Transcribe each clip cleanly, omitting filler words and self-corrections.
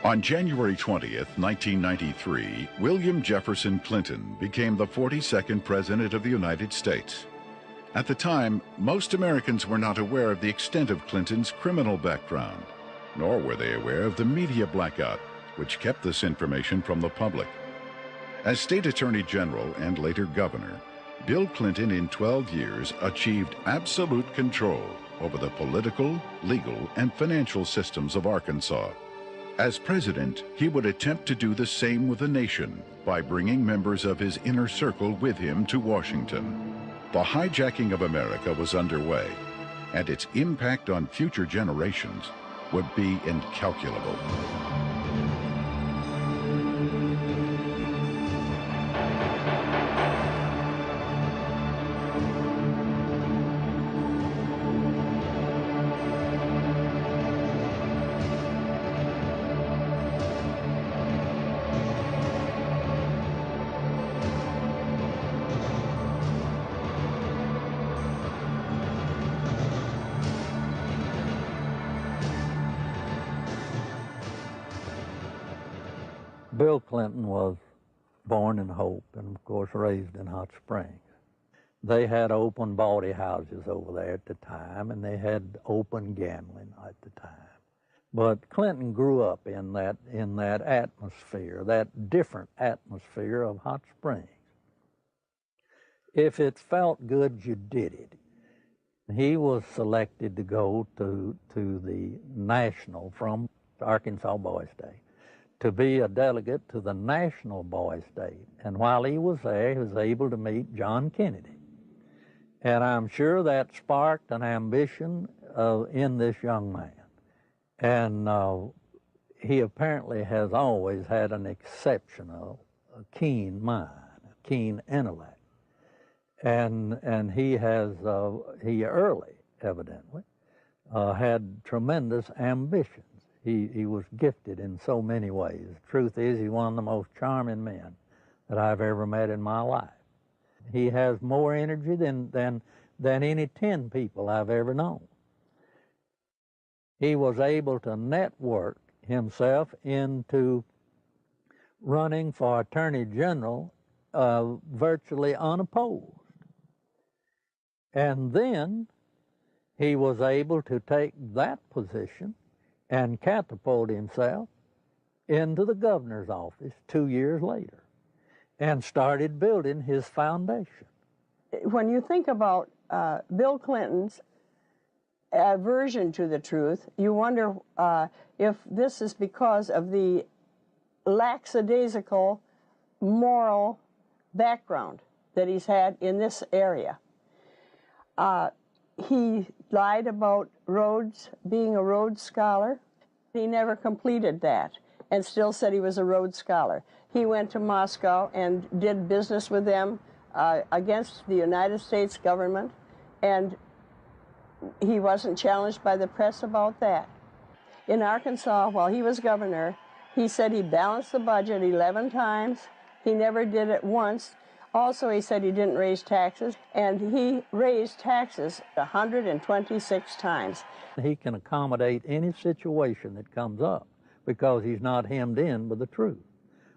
On January 20th, 1993, William Jefferson Clinton became the 42nd President of the United States. At the time, most Americans were not aware of the extent of Clinton's criminal background, nor were they aware of the media blackout, which kept this information from the public. As State Attorney General and later Governor, Bill Clinton in 12 years achieved absolute control over the political, legal, and financial systems of Arkansas. As president, he would attempt to do the same with the nation by bringing members of his inner circle with him to Washington. The hijacking of America was underway, and its impact on future generations would be incalculable. Bill Clinton was born in Hope and, of course, raised in Hot Springs. They had open bawdy houses over there at the time, and they had open gambling at the time. But Clinton grew up in that atmosphere, that different atmosphere of Hot Springs. If it felt good, you did it. He was selected to go to the national from Arkansas Boys State, to be a delegate to the National Boys State. And while he was there, he was able to meet John Kennedy. And I'm sure that sparked an ambition in this young man. And he apparently has always had an exceptional, keen mind, a keen intellect. And he early, evidently, had tremendous ambition. He was gifted in so many ways. The truth is, he's one of the most charming men that I've ever met in my life. He has more energy than any 10 people I've ever known. He was able to network himself into running for Attorney General virtually unopposed. And then he was able to take that position and catapult himself into the governor's office 2 years later and started building his foundation. When you think about Bill Clinton's aversion to the truth, you wonder if this is because of the lackadaisical moral background that he's had in this area. He lied about Rhodes, being a Rhodes Scholar. He never completed that and still said he was a Rhodes Scholar. He went to Moscow and did business with them against the United States government, and he wasn't challenged by the press about that. In Arkansas, while he was governor, he said he balanced the budget 11 times. He never did it once. Also, he said he didn't raise taxes, and he raised taxes 126 times. He can accommodate any situation that comes up because he's not hemmed in with the truth.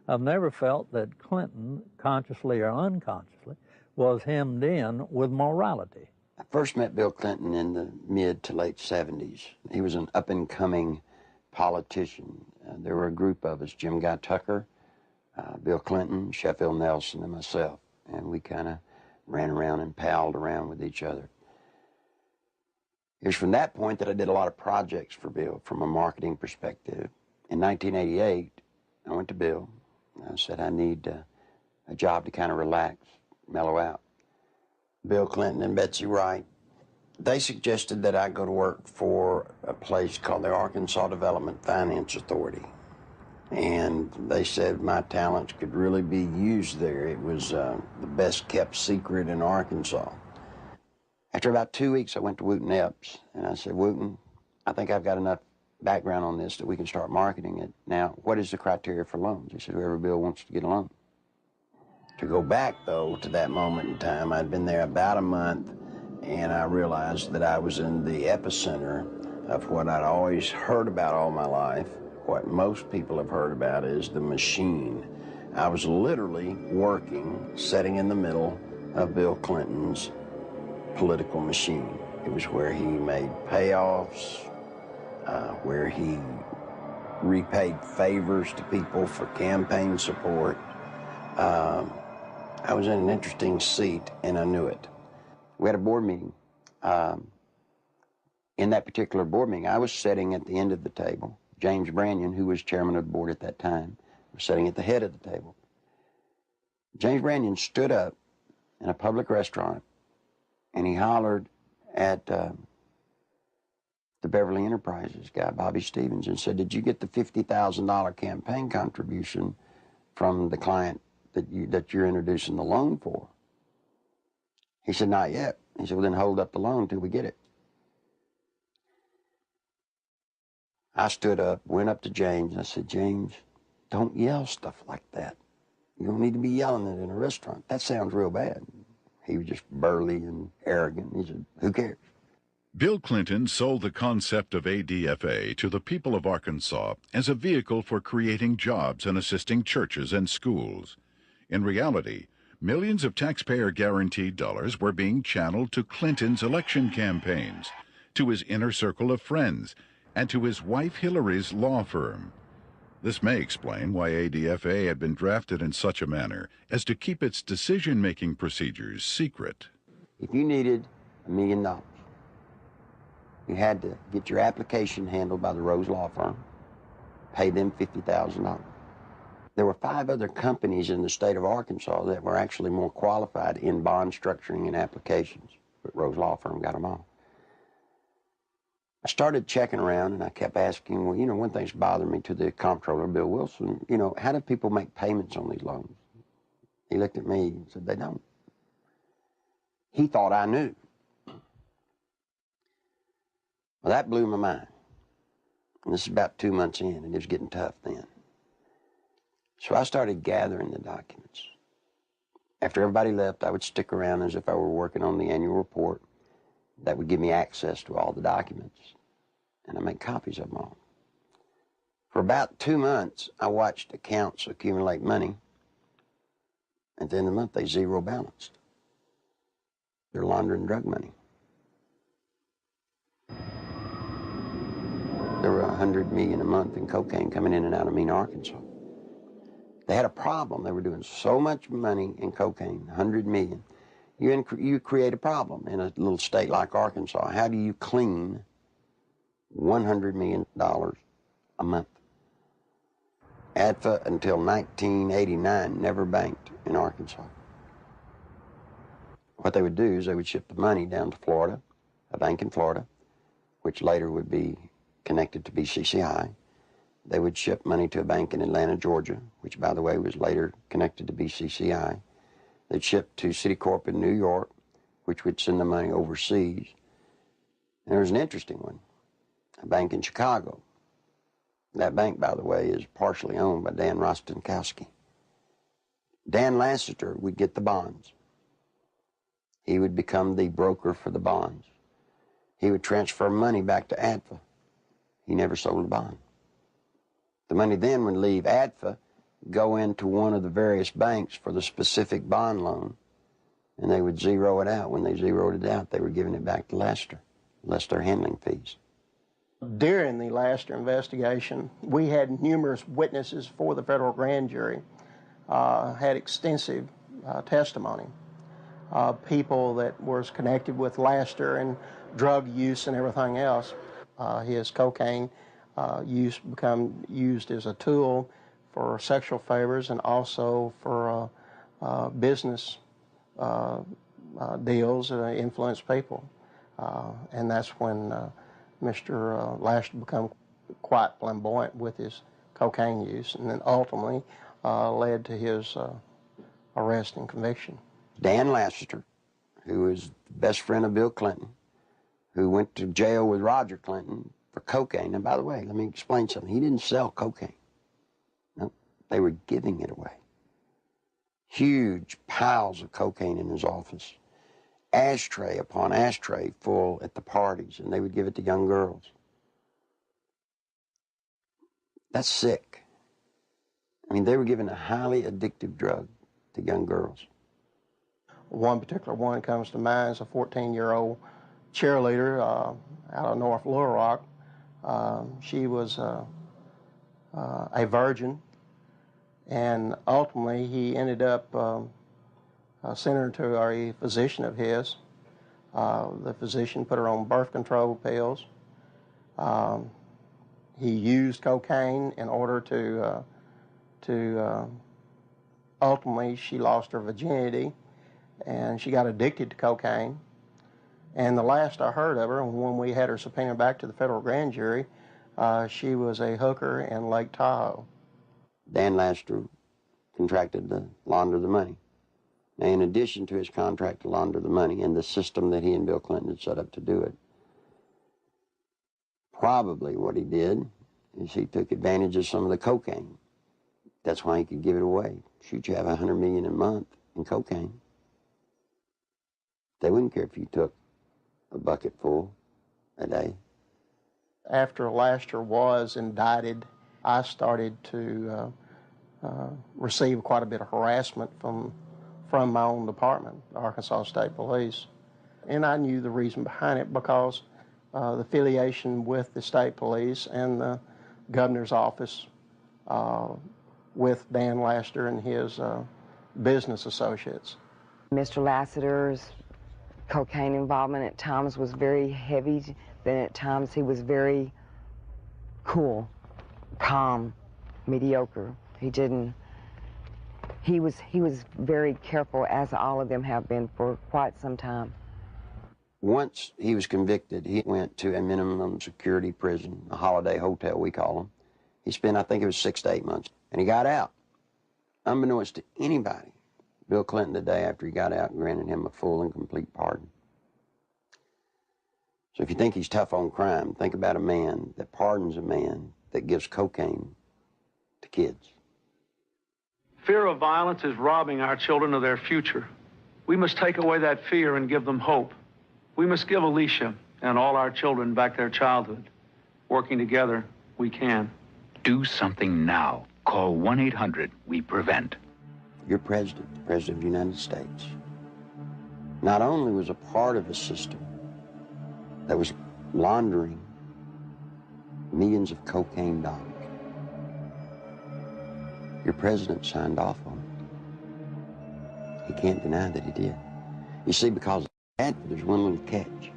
I've never felt that Clinton, consciously or unconsciously, was hemmed in with morality. I first met Bill Clinton in the mid to late 70s. He was an up-and-coming politician. There were a group of us, Jim Guy Tucker, Bill Clinton, Sheffield Nelson, and myself. And we kind of ran around and palled around with each other. It was from that point that I did a lot of projects for Bill from a marketing perspective. In 1988, I went to Bill. I said, I need a job to kind of relax, mellow out. Bill Clinton and Betsy Wright, they suggested that I go to work for a place called the Arkansas Development Finance Authority. And they said my talents could really be used there. It was the best kept secret in Arkansas. After about 2 weeks, I went to Wooten Epps, and I said, Wooten, I think I've got enough background on this that we can start marketing it. Now, what is the criteria for loans? He said, whoever Bill wants to get a loan. To go back, though, to that moment in time, I'd been there about a month, and I realized that I was in the epicenter of what I'd always heard about all my life, what most people have heard about is the machine. I was literally working, sitting in the middle of Bill Clinton's political machine. It was where he made payoffs, where he repaid favors to people for campaign support. I was in an interesting seat, and I knew it. We had a board meeting. In that particular board meeting, I was sitting at the end of the table. James Brannion, who was chairman of the board at that time, was sitting at the head of the table. James Brannion stood up in a public restaurant, and he hollered at the Beverly Enterprises guy, Bobby Stevens, and said, "Did you get the $50,000 campaign contribution from the client that you're introducing the loan for?" He said, "Not yet." He said, "Well, then hold up the loan till we get it." I stood up, went up to James, and I said, "James, don't yell stuff like that. You don't need to be yelling it in a restaurant. That sounds real bad." He was just burly and arrogant. He said, "Who cares?" Bill Clinton sold the concept of ADFA to the people of Arkansas as a vehicle for creating jobs and assisting churches and schools. In reality, millions of taxpayer-guaranteed dollars were being channeled to Clinton's election campaigns, to his inner circle of friends, and to his wife Hillary's law firm. This may explain why ADFA had been drafted in such a manner as to keep its decision-making procedures secret. If you needed $1 million, you had to get your application handled by the Rose Law Firm, pay them $50,000. There were 5 other companies in the state of Arkansas that were actually more qualified in bond structuring and applications, but Rose Law Firm got them all. I started checking around, and I kept asking, well, one thing's bothered me, to the comptroller, Bill Wilson, how do people make payments on these loans? He looked at me and said, "They don't." He thought I knew. Well, that blew my mind. And this is about 2 months in, and it was getting tough then. So I started gathering the documents. After everybody left, I would stick around as if I were working on the annual report. That would give me access to all the documents, and I make copies of them all. For about 2 months, I watched accounts accumulate money. At the end of the month, they zero balanced. They're laundering drug money. There were $100 million a month in cocaine coming in and out of Mena, Arkansas. They had a problem. They were doing so much money in cocaine, $100 million. You create a problem in a little state like Arkansas. How do you clean $100 million a month? ADFA until 1989 never banked in Arkansas. What they would do is they would ship the money down to Florida, a bank in Florida, which later would be connected to BCCI. They would ship money to a bank in Atlanta, Georgia, which, by the way, was later connected to BCCI. They'd ship to Citicorp in New York, which would send the money overseas. And there was an interesting one, a bank in Chicago. That bank, by the way, is partially owned by Dan Rostenkowski. Dan Lassiter would get the bonds. He would become the broker for the bonds. He would transfer money back to ADFA. He never sold a bond. The money then would leave ADFA, go into one of the various banks for the specific bond loan, and they would zero it out. When they zeroed it out, they were giving it back to Lassiter, less their handling fees. During the Lassiter investigation, we had numerous witnesses for the federal grand jury, had extensive testimony. People that was connected with Lassiter and drug use and everything else. His cocaine use become used as a tool for sexual favors and also for business deals that influence people. And that's when Mr. Lassiter became quite flamboyant with his cocaine use, and then ultimately led to his arrest and conviction. Dan Lassiter, who was the best friend of Bill Clinton, who went to jail with Roger Clinton for cocaine. And by the way, let me explain something. He didn't sell cocaine. No, they were giving it away. Huge piles of cocaine in his office. Ashtray upon ashtray full at the parties, and they would give it to young girls. That's sick. I mean, they were giving a highly addictive drug to young girls. One particular one comes to mind is a 14-year-old cheerleader out of North Little Rock. She was a virgin, and ultimately he ended up sending her to a physician of his. The physician put her on birth control pills. He used cocaine in order to ultimately she lost her virginity, and she got addicted to cocaine. And the last I heard of her, when we had her subpoenaed back to the federal grand jury, she was a hooker in Lake Tahoe. Dan Laster contracted to launder the money. Now, in addition to his contract to launder the money and the system that he and Bill Clinton had set up to do it, probably what he did is he took advantage of some of the cocaine. That's why he could give it away. Shoot, you have $100 million a month in cocaine. They wouldn't care if you took a bucket full a day. After Laster was indicted, I started to receive quite a bit of harassment from my own department, the Arkansas State Police. And I knew the reason behind it because the affiliation with the state police and the governor's office with Dan Laster and his business associates. Mr. Lassiter's cocaine involvement at times was very heavy, then at times he was very cool, calm, mediocre. He was very careful, as all of them have been for quite some time. Once he was convicted, he went to a minimum security prison, a holiday hotel, we call them. He spent, I think it was 6 to 8 months, and he got out. Unbeknownst to anybody, Bill Clinton, the day after he got out, granted him a full and complete pardon. So if you think he's tough on crime, think about a man that pardons a man that gives cocaine to kids. Fear of violence is robbing our children of their future. We must take away that fear and give them hope. We must give Alicia and all our children back their childhood. Working together, we can. Do something now. Call 1-800-WE-PREVENT. Your president, the President of the United States, not only was a part of a system that was laundering millions of cocaine dollars, your president signed off on it. He can't deny that he did. You see, because ADFA, there's one little catch.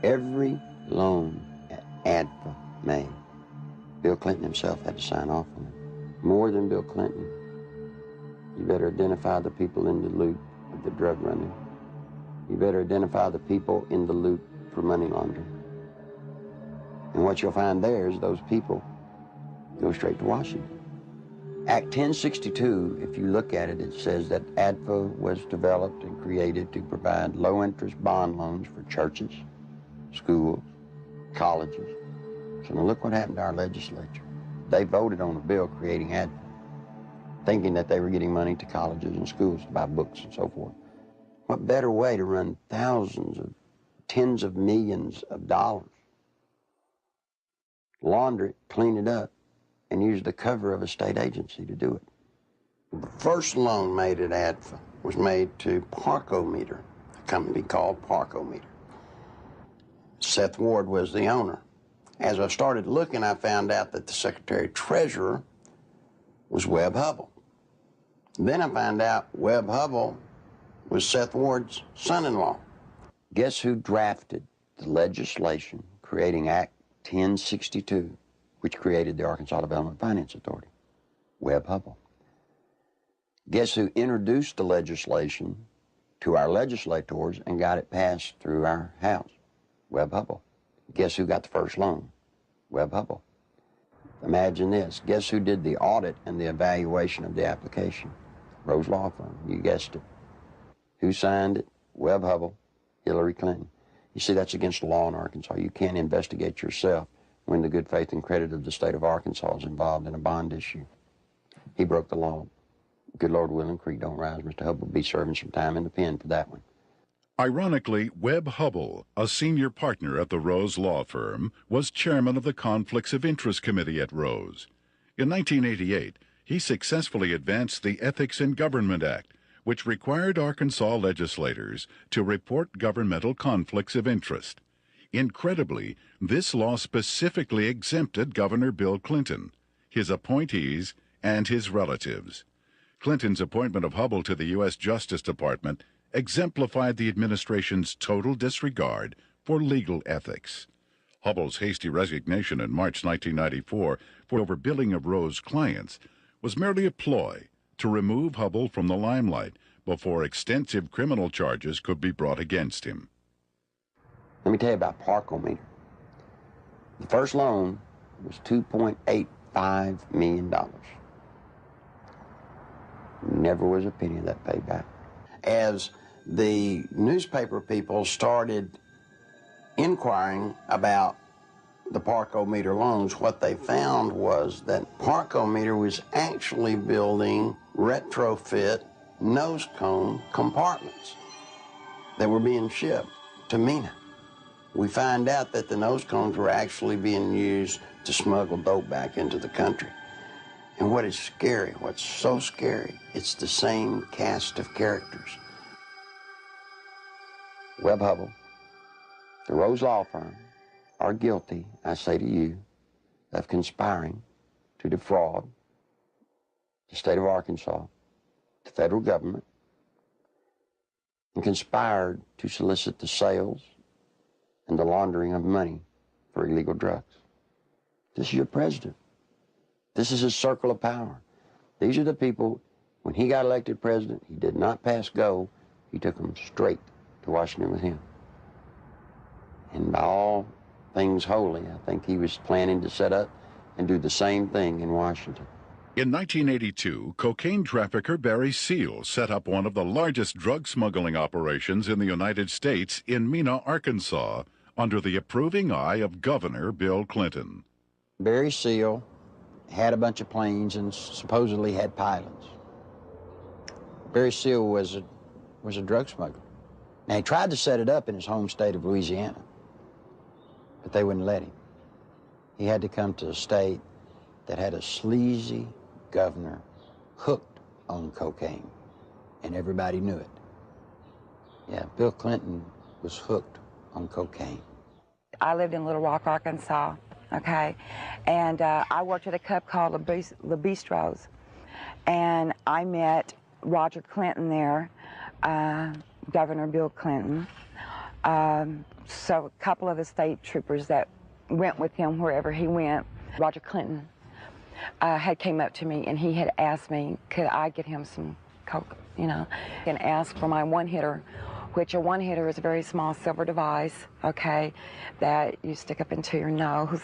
Every loan that ADFA made, Bill Clinton himself had to sign off on it. More than Bill Clinton, you better identify the people in the loop of the drug running. You better identify the people in the loop for money laundering. And what you'll find there is those people go straight to Washington. Act 1062, if you look at it, it says that ADFA was developed and created to provide low-interest bond loans for churches, schools, colleges. So now look what happened to our legislature. They voted on a bill creating ADFA, thinking that they were getting money to colleges and schools to buy books and so forth. What better way to run thousands of, tens of millions of dollars, launder it, clean it up, and use the cover of a state agency to do it. The first loan made at ADFA was made to Parkometer, a company called Parkometer. Seth Ward was the owner. As I started looking, I found out that the Secretary Treasurer was Webb Hubbell. Then I found out Webb Hubbell was Seth Ward's son-in-law. Guess who drafted the legislation creating Act 1062, which created the Arkansas Development Finance Authority? Webb Hubbell. Guess who introduced the legislation to our legislators and got it passed through our House? Webb Hubbell. Guess who got the first loan? Webb Hubbell. Imagine this. Guess who did the audit and the evaluation of the application? Rose Law Firm. You guessed it. Who signed it? Webb Hubbell, Hillary Clinton. You see, that's against the law in Arkansas. You can't investigate yourself when the good faith and credit of the state of Arkansas is involved in a bond issue. He broke the law. Good Lord willing, creek don't rise. Mr. Hubbell will be serving some time in the pen for that one. Ironically, Webb Hubbell, a senior partner at the Rose law firm, was chairman of the Conflicts of Interest Committee at Rose. In 1988, he successfully advanced the Ethics in Government Act, which required Arkansas legislators to report governmental conflicts of interest. Incredibly, this law specifically exempted Governor Bill Clinton, his appointees, and his relatives. Clinton's appointment of Hubbell to the U.S. Justice Department exemplified the administration's total disregard for legal ethics. Hubbell's hasty resignation in March 1994 for overbilling of Rose clients was merely a ploy to remove Hubbell from the limelight before extensive criminal charges could be brought against him. Let me tell you about Parkometer. The first loan was $2.85 million. Never was a penny of that paid back. As the newspaper people started inquiring about the Parkometer loans, what they found was that Parkometer was actually building retrofit nose cone compartments that were being shipped to MENA. We find out that the nose cones were actually being used to smuggle dope back into the country. And what is scary, what's so scary, it's the same cast of characters. Webb Hubbell, the Rose Law Firm, are guilty, I say to you, of conspiring to defraud the state of Arkansas, the federal government, and conspired to solicit the sales and the laundering of money for illegal drugs. This is your president. This is his circle of power. These are the people, when he got elected president, he did not pass go. He took them straight to Washington with him. And by all things holy, I think he was planning to set up and do the same thing in Washington. In 1982, cocaine trafficker Barry Seal set up one of the largest drug smuggling operations in the United States in Mena, Arkansas, under the approving eye of Governor Bill Clinton. Barry Seal had a bunch of planes and supposedly had pilots. Barry Seal was a drug smuggler. Now, he tried to set it up in his home state of Louisiana, but they wouldn't let him. He had to come to a state that had a sleazy governor hooked on cocaine, and everybody knew it. Yeah, Bill Clinton was hooked on cocaine. I lived in Little Rock, Arkansas, okay? And I worked at a club called Le Bistro's, and I met Roger Clinton there, Governor Bill Clinton. So a couple of the state troopers that went with him wherever he went. Roger Clinton had came up to me and he had asked me, could I get him some coke, you know, and asked for my one-hitter, which a one-hitter is a very small silver device, okay, that you stick up into your nose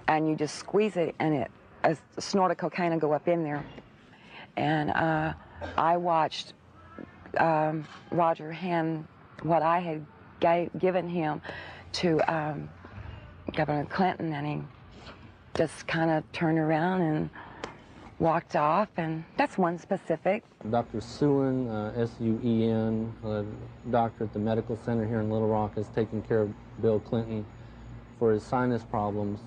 and you just squeeze it and a snort of cocaine will go up in there. And I watched Roger hand what I had given him to Governor Clinton, and he just kind of turned around and walked off, and that's one specific. Dr. Suen, S-U-E-N, a doctor at the medical center here in Little Rock, has taken care of Bill Clinton for his sinus problems,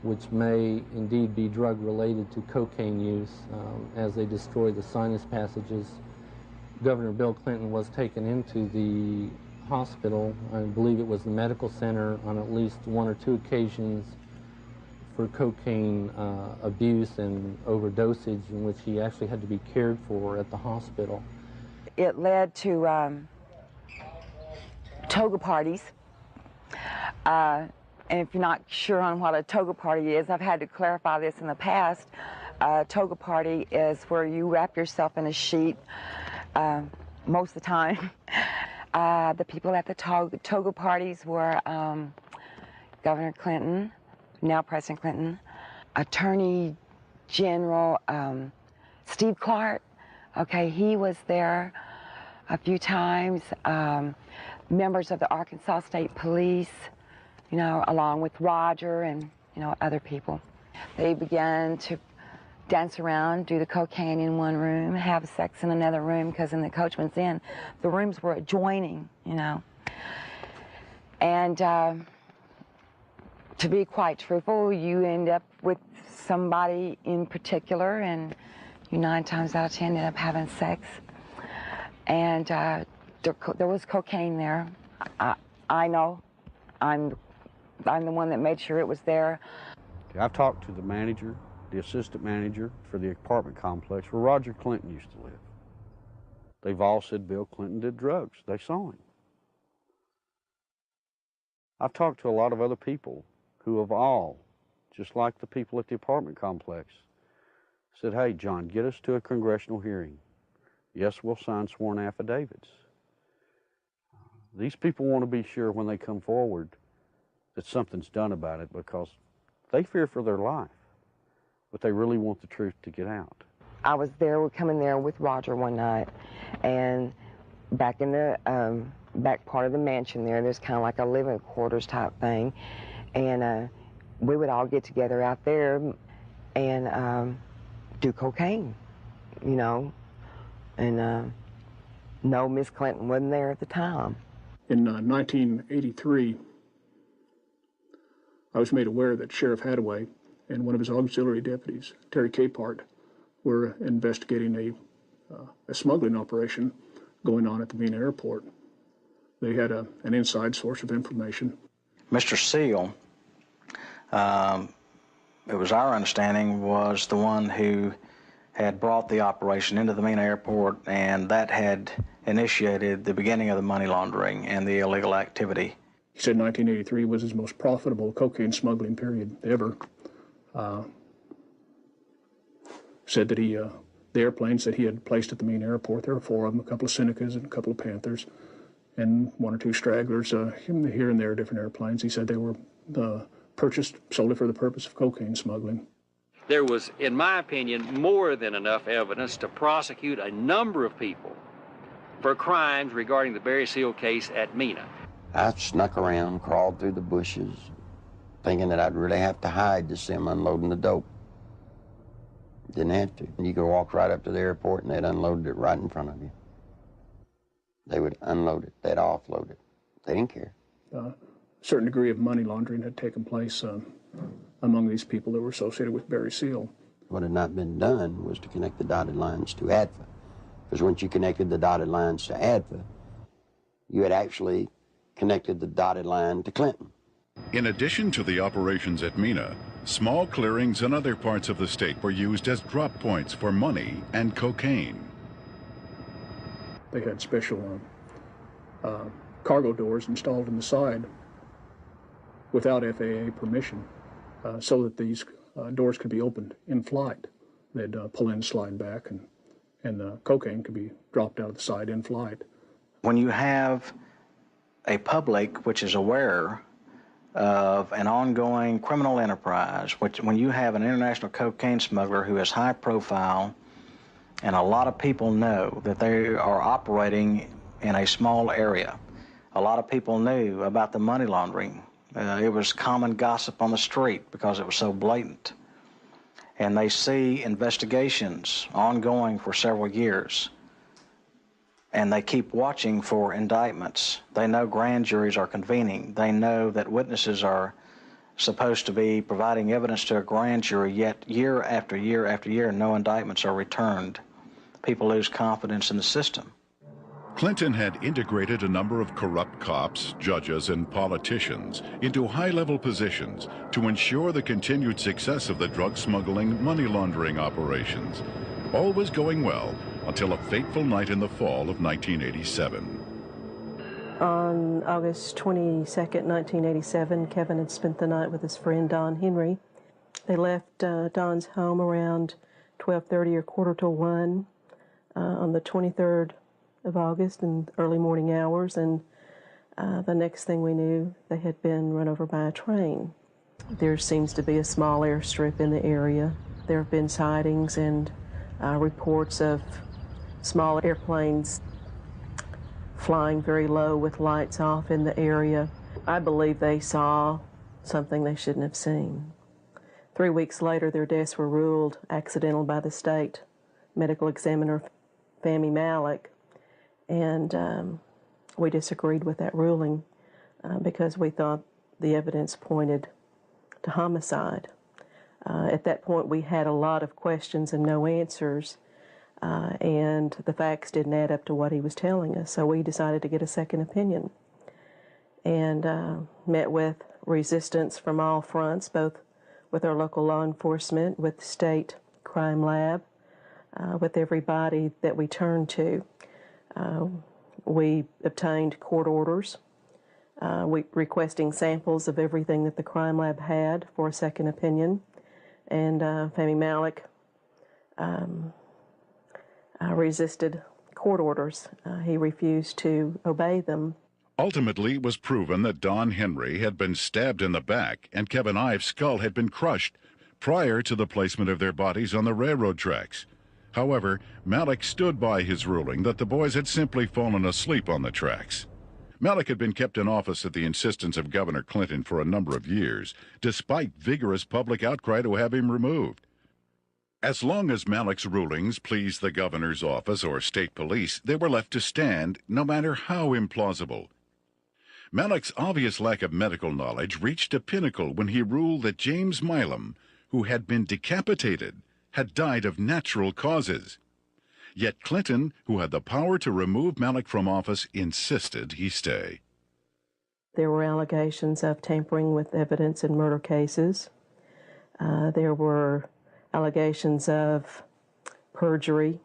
which may indeed be drug-related to cocaine use as they destroy the sinus passages. Governor Bill Clinton was taken into the hospital, I believe it was the medical center, on at least one or two occasions for cocaine abuse and overdosage, in which he actually had to be cared for at the hospital. It led to toga parties. And if you're not sure on what a toga party is, I've had to clarify this in the past. A toga party is where you wrap yourself in a sheet most of the time. The people at the toga parties were Governor Clinton, now President Clinton, Attorney General Steve Clark. Okay, he was there a few times. Members of the Arkansas State Police, you know, along with Roger and, you know, other people. They began to dance around, do the cocaine in one room, have sex in another room, because in the Coachman's Inn, the rooms were adjoining, you know. And to be quite truthful, you end up with somebody in particular, and you 9 times out of 10 end up having sex. And there was cocaine there. I know. I'm the one that made sure it was there. I've talked to the manager, the assistant manager for the apartment complex where Roger Clinton used to live. They've all said Bill Clinton did drugs. They saw him. I've talked to a lot of other people who have all, just like the people at the apartment complex, said, hey, John, get us to a congressional hearing. Yes, we'll sign sworn affidavits. These people want to be sure when they come forward that something's done about it, because they fear for their life, but they really want the truth to get out. I was there, coming there with Roger one night, and back in the back part of the mansion there's kind of like a living quarters type thing, and we would all get together out there and do cocaine, you know, and no, Miss Clinton wasn't there at the time. In 1983, I was made aware that Sheriff Hadaway and one of his auxiliary deputies, Terry Capehart, were investigating a smuggling operation going on at the Mena Airport. They had an inside source of information. Mr. Seal, it was our understanding, was the one who had brought the operation into the Mena Airport, and that had initiated the beginning of the money laundering and the illegal activity. He said 1983 was his most profitable cocaine smuggling period ever. Said that the airplanes that he had placed at the Mena Airport, there were 4 of them, a couple of Senecas and a couple of Panthers, and 1 or 2 stragglers here and there, different airplanes. He said they were purchased solely for the purpose of cocaine smuggling. There was, in my opinion, more than enough evidence to prosecute a number of people for crimes regarding the Barry Seal case at Mena. I snuck around, crawled through the bushes, thinking that I'd really have to hide to see them unloading the dope. Didn't have to. You could walk right up to the airport and they'd unload it right in front of you. They would unload it, they'd offload it. They didn't care. A certain degree of money laundering had taken place among these people that were associated with Barry Seal. What had not been done was to connect the dotted lines to ADFA. Because once you connected the dotted lines to ADFA, you had actually connected the dotted line to Clinton. In addition to the operations at Mena, small clearings in other parts of the state were used as drop points for money and cocaine. They had special cargo doors installed in the side without FAA permission, so that these doors could be opened in flight. They'd pull in, slide back, and the cocaine could be dropped out of the side in flight. When you have a public which is aware of an ongoing criminal enterprise, when you have an international cocaine smuggler who is high profile, and a lot of people know that they are operating in a small area. A lot of people knew about the money laundering. It was common gossip on the street because it was so blatant. And they see investigations ongoing for several years, and they keep watching for indictments. They know grand juries are convening. They know that witnesses are supposed to be providing evidence to a grand jury, yet year after year after year, no indictments are returned. People lose confidence in the system. Clinton had integrated a number of corrupt cops, judges, and politicians into high-level positions to ensure the continued success of the drug smuggling, money laundering operations. All was going well until a fateful night in the fall of 1987. On August 22nd, 1987, Kevin had spent the night with his friend Don Henry. They left Don's home around 12:30 or 1:15 on the 23rd of August in early morning hours, and the next thing we knew, they had been run over by a train. There seems to be a small airstrip in the area. There have been sightings and reports of small airplanes flying very low with lights off in the area. I believe they saw something they shouldn't have seen. 3 weeks later, their deaths were ruled accidental by the state medical examiner, Fahmy Malek, and we disagreed with that ruling because we thought the evidence pointed to homicide. At that point, we had a lot of questions and no answers, and the facts didn't add up to what he was telling us, so we decided to get a second opinion and met with resistance from all fronts, both with our local law enforcement, with the state crime lab, with everybody that we turned to. We obtained court orders requesting samples of everything that the crime lab had for a second opinion, and Fahmy Malek resisted court orders. He refused to obey them. Ultimately, it was proven that Don Henry had been stabbed in the back and Kevin Ives' skull had been crushed prior to the placement of their bodies on the railroad tracks. However, Malek stood by his ruling that the boys had simply fallen asleep on the tracks. Malek had been kept in office at the insistence of Governor Clinton for a number of years, despite vigorous public outcry to have him removed. As long as Malek's rulings pleased the governor's office or state police, they were left to stand, no matter how implausible. Malek's obvious lack of medical knowledge reached a pinnacle when he ruled that James Milam, who had been decapitated, had died of natural causes. Yet Clinton, who had the power to remove Malek from office, insisted he stay. There were allegations of tampering with evidence in murder cases. There were allegations of perjury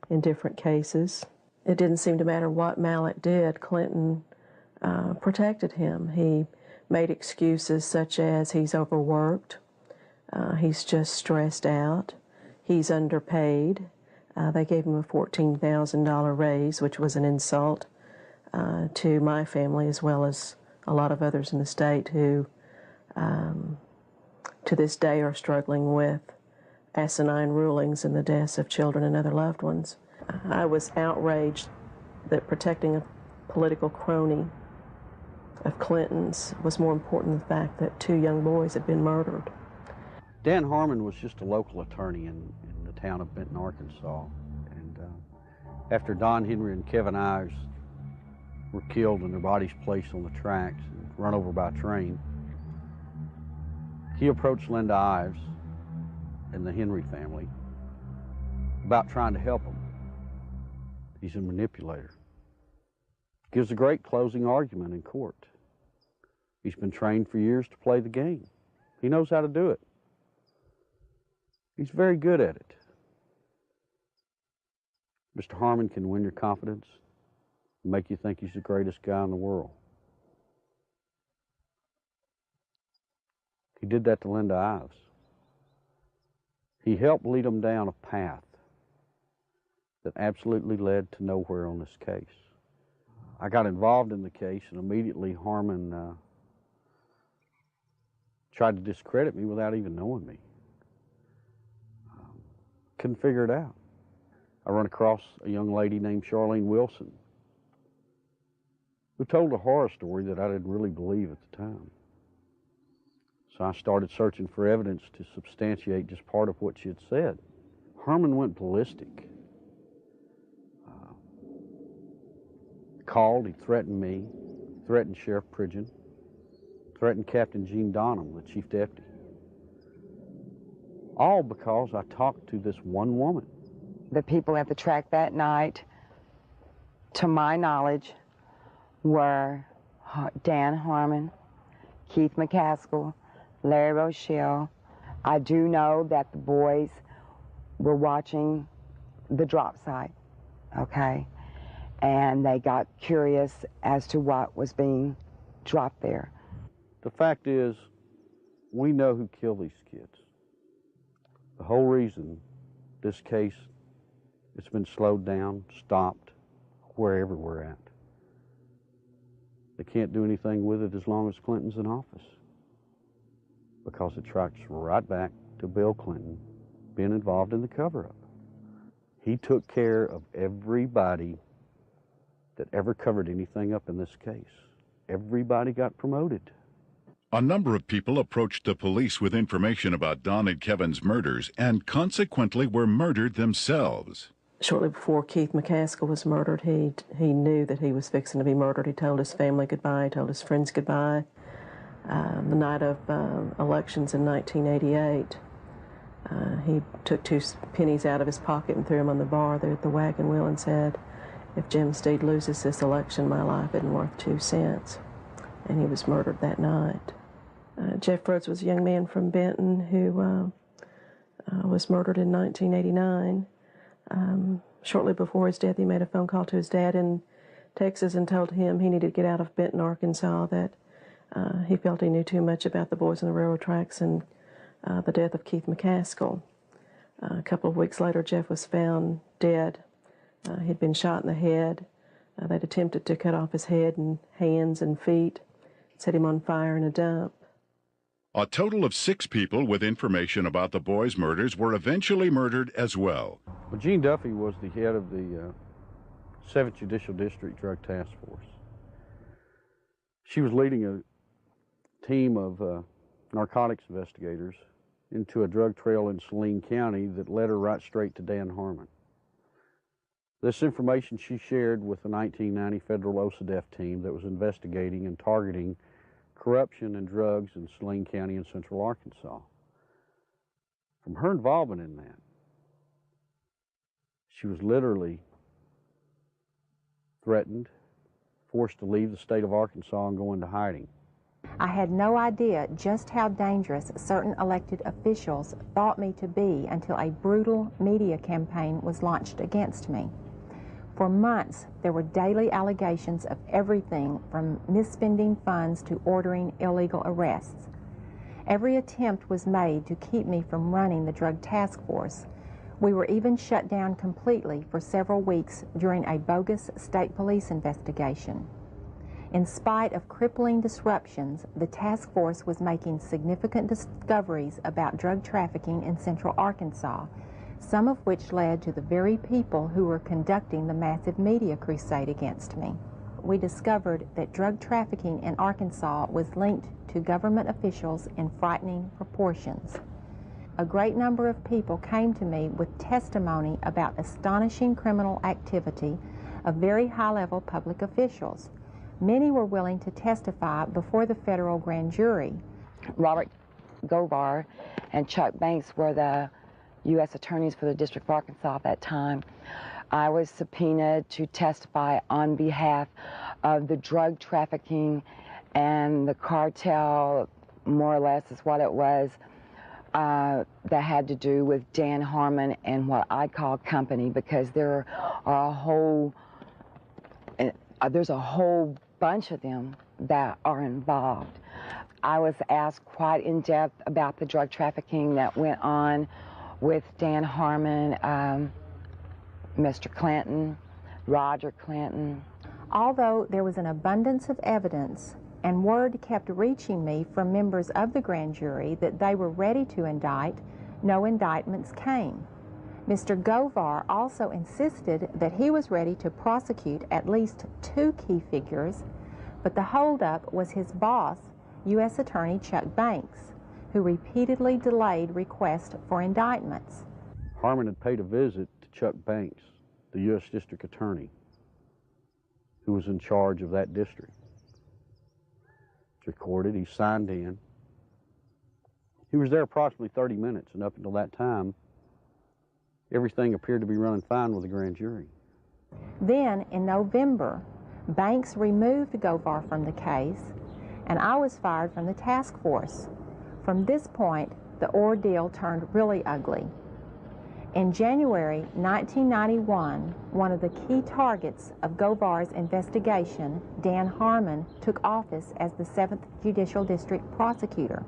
in different cases. It didn't seem to matter what Malek did. Clinton protected him. He made excuses such as he's overworked, he's just stressed out, he's underpaid. They gave him a $14,000 raise, which was an insult to my family as well as a lot of others in the state who to this day are struggling with asinine rulings and the deaths of children and other loved ones. I was outraged that protecting a political crony of Clinton's was more important than the fact that 2 young boys had been murdered. Dan Harmon was just a local attorney in the town of Benton, Arkansas. And after Don Henry and Kevin Ives were killed and their bodies placed on the tracks and run over by a train, he approached Linda Ives and the Henry family about trying to help them. He's a manipulator. Gives a great closing argument in court. He's been trained for years to play the game. He knows how to do it. He's very good at it. Mr. Harmon can win your confidence, make you think he's the greatest guy in the world. He did that to Linda Ives. He helped lead them down a path that absolutely led to nowhere on this case. I got involved in the case, and immediately Harmon tried to discredit me without even knowing me. Couldn't figure it out. I run across a young lady named Charlene Wilson who told a horror story that I didn't really believe at the time. So I started searching for evidence to substantiate just part of what she had said. Harmon went ballistic. Called, he threatened me, threatened Sheriff Pridgeon, threatened Captain Gene Donham, the chief deputy. All because I talked to this one woman. The people at the track that night, to my knowledge, were Dan Harmon, Keith McCaskill, Larry Rochelle. I do know that the boys were watching the drop site, okay? And they got curious as to what was being dropped there. The fact is, we know who killed these kids. The whole reason this case, it's been slowed down, stopped, wherever we're at. They can't do anything with it as long as Clinton's in office, because it tracks right back to Bill Clinton being involved in the cover-up. He took care of everybody that ever covered anything up in this case. Everybody got promoted. A number of people approached the police with information about Don and Kevin's murders and consequently were murdered themselves. Shortly before Keith McCaskill was murdered, he knew that he was fixing to be murdered. He told his family goodbye, he told his friends goodbye. The night of elections in 1988, he took 2 pennies out of his pocket and threw them on the bar there at the Wagon Wheel and said, "If Jim Steed loses this election, my life isn't worth 2 cents." And he was murdered that night. Jeff Rhodes was a young man from Benton who was murdered in 1989. Shortly before his death, he made a phone call to his dad in Texas and told him he needed to get out of Benton, Arkansas, that he felt he knew too much about the boys on the railroad tracks and the death of Keith McCaskill. A couple of weeks later, Jeff was found dead. He'd been shot in the head. They'd attempted to cut off his head and hands and feet, set him on fire in a dump. A total of 6 people with information about the boys' murders were eventually murdered as well. Well, Jean Duffy was the head of the 7th Judicial District Drug Task Force. She was leading a team of narcotics investigators into a drug trail in Saline County that led her right straight to Dan Harmon. This information she shared with the 1990 federal OCDEF team that was investigating and targeting corruption and drugs in Saline County in central Arkansas. From her involvement in that, she was literally threatened, forced to leave the state of Arkansas and go into hiding. I had no idea just how dangerous certain elected officials thought me to be until a brutal media campaign was launched against me. For months, there were daily allegations of everything from misspending funds to ordering illegal arrests. Every attempt was made to keep me from running the drug task force. We were even shut down completely for several weeks during a bogus state police investigation. In spite of crippling disruptions, the task force was making significant discoveries about drug trafficking in central Arkansas, some of which led to the very people who were conducting the massive media crusade against me. We discovered that drug trafficking in Arkansas was linked to government officials in frightening proportions. A great number of people came to me with testimony about astonishing criminal activity of very high-level public officials. Many were willing to testify before the federal grand jury. Robert Govar and Chuck Banks were the U.S. attorneys for the District of Arkansas at that time. I was subpoenaed to testify on behalf of the drug trafficking and the cartel, more or less is what it was, that had to do with Dan Harmon and what I call company, because there are there's a whole bunch of them that are involved. I was asked quite in depth about the drug trafficking that went on with Dan Harmon, Mr. Clinton, Roger Clinton. Although there was an abundance of evidence and word kept reaching me from members of the grand jury that they were ready to indict, no indictments came. Mr. Govar also insisted that he was ready to prosecute at least 2 key figures, but the holdup was his boss, U.S. Attorney Chuck Banks, who repeatedly delayed requests for indictments. Harmon had paid a visit to Chuck Banks, the U.S. District Attorney, who was in charge of that district. It's recorded, he signed in. He was there approximately 30 minutes, and up until that time, everything appeared to be running fine with the grand jury. Then, in November, Banks removed Govar from the case, and I was fired from the task force. From this point, the ordeal turned really ugly. In January 1991, one of the key targets of Govar's investigation, Dan Harmon, took office as the 7th Judicial District Prosecutor.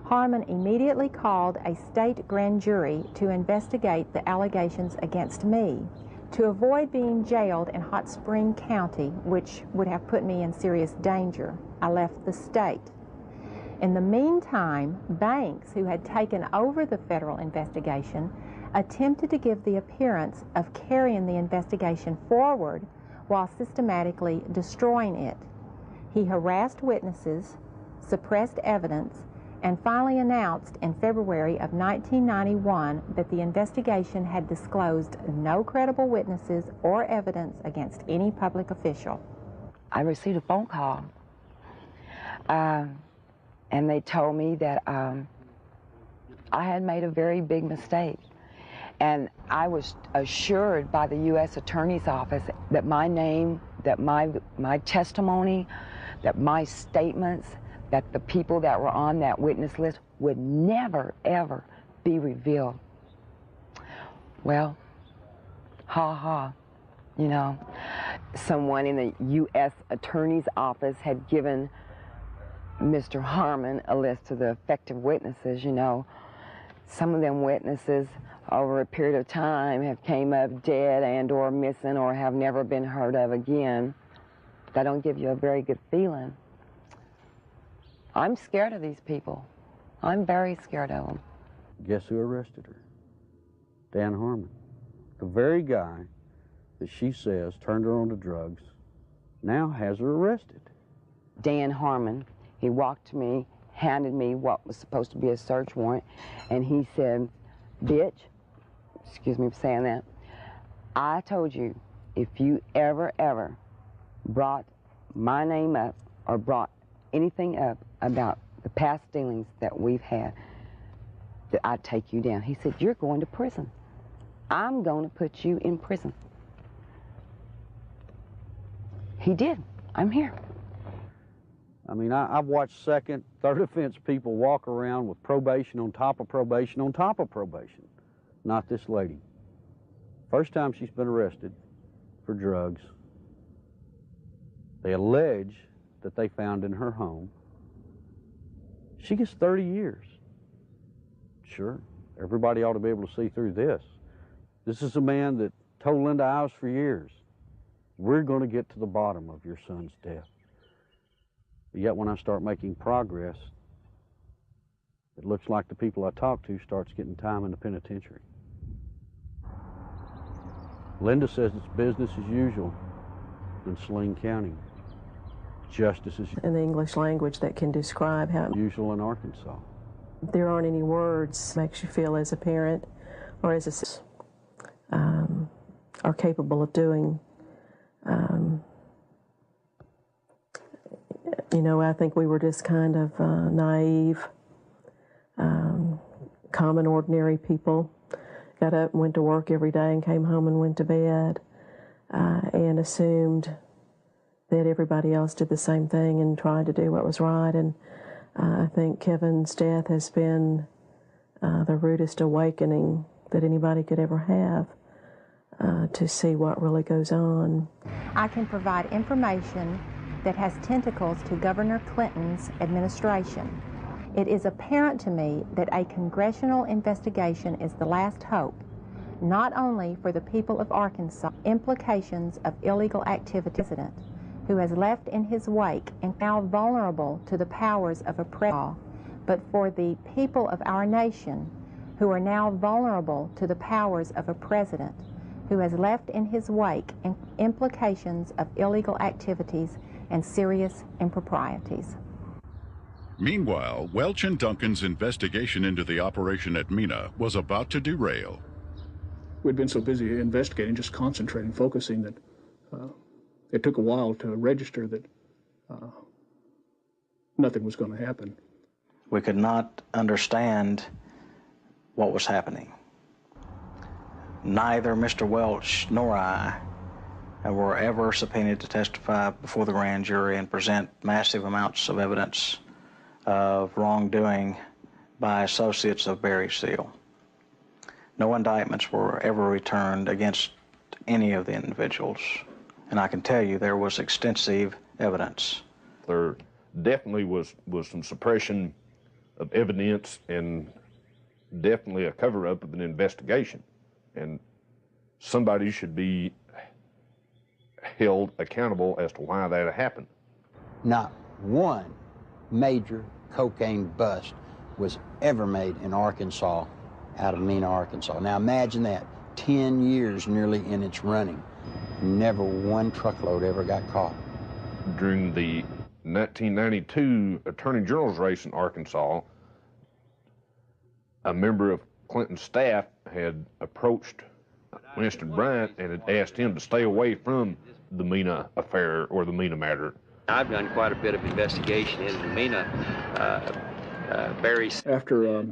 Harmon immediately called a state grand jury to investigate the allegations against me. To avoid being jailed in Hot Spring County, which would have put me in serious danger, I left the state. In the meantime, Banks, who had taken over the federal investigation, attempted to give the appearance of carrying the investigation forward while systematically destroying it. He harassed witnesses, suppressed evidence, and finally announced in February of 1991 that the investigation had disclosed no credible witnesses or evidence against any public official. I received a phone call, and they told me that I had made a very big mistake. And I was assured by the U.S. Attorney's Office that my name, that my testimony, that my statements, that the people that were on that witness list would never, ever be revealed. Well, ha, you know. Someone in the U.S. Attorney's Office had given Mr. Harmon a list of the effective witnesses, you know. Some of them witnesses over a period of time have came up dead and or missing or have never been heard of again. That don't give you a very good feeling. I'm scared of these people. I'm very scared of them. Guess who arrested her? Dan Harmon. The very guy that she says turned her on to drugs now has her arrested. Dan Harmon, he walked to me, handed me what was supposed to be a search warrant, and he said, "Bitch," excuse me for saying that, "I told you if you ever brought my name up or brought anything up about the past dealings that we've had, that I'd take you down." He said, "You're going to prison. I'm going to put you in prison." He did. I'm here. I mean, I've watched second, third offense people walk around with probation on top of probation on top of probation. Not this lady. First time she's been arrested for drugs. They allege that they found in her home. She gets 30 years. Sure, everybody ought to be able to see through this. This is a man that told Linda Ives for years, "We're going to get to the bottom of your son's death." Yet when I start making progress, it looks like the people I talk to starts getting time in the penitentiary. Linda says it's business as usual in Saline County. Justice as usual. In the English language that can describe how usual in Arkansas. There aren't any words that makes you feel as a parent or as a are capable of doing. You know, I think we were just kind of naive, common, ordinary people. Got up and went to work every day and came home and went to bed and assumed that everybody else did the same thing and tried to do what was right. And I think Kevin's death has been the rudest awakening that anybody could ever have to see what really goes on. I can provide information that has tentacles to Governor Clinton's administration. It is apparent to me that a congressional investigation is the last hope, not only for the people of Arkansas, implications of illegal activity, who has left in his wake and now vulnerable to the powers of oppression, but for the people of our nation who are now vulnerable to the powers of a president who has left in his wake implications of illegal activities and serious improprieties. Meanwhile, Welch and Duncan's investigation into the operation at Mina was about to derail. We'd been so busy investigating, just concentrating, focusing, that it took a while to register that nothing was going to happen. We could not understand what was happening. Neither Mr. Welch nor I were ever subpoenaed to testify before the grand jury and present massive amounts of evidence of wrongdoing by associates of Barry Seal. No indictments were ever returned against any of the individuals, and I can tell you there was extensive evidence. There definitely was some suppression of evidence and definitely a cover-up of an investigation, and somebody should be held accountable as to why that happened. Not one major cocaine bust was ever made in Arkansas out of Mina, Arkansas. Now imagine that, 10 years nearly in its running. Never one truckload ever got caught. During the In 1992 Attorney General's race in Arkansas, a member of Clinton's staff had approached Winston Bryant and had asked him to stay away from the Mena affair or the Mena matter. I've done quite a bit of investigation into the Mena. After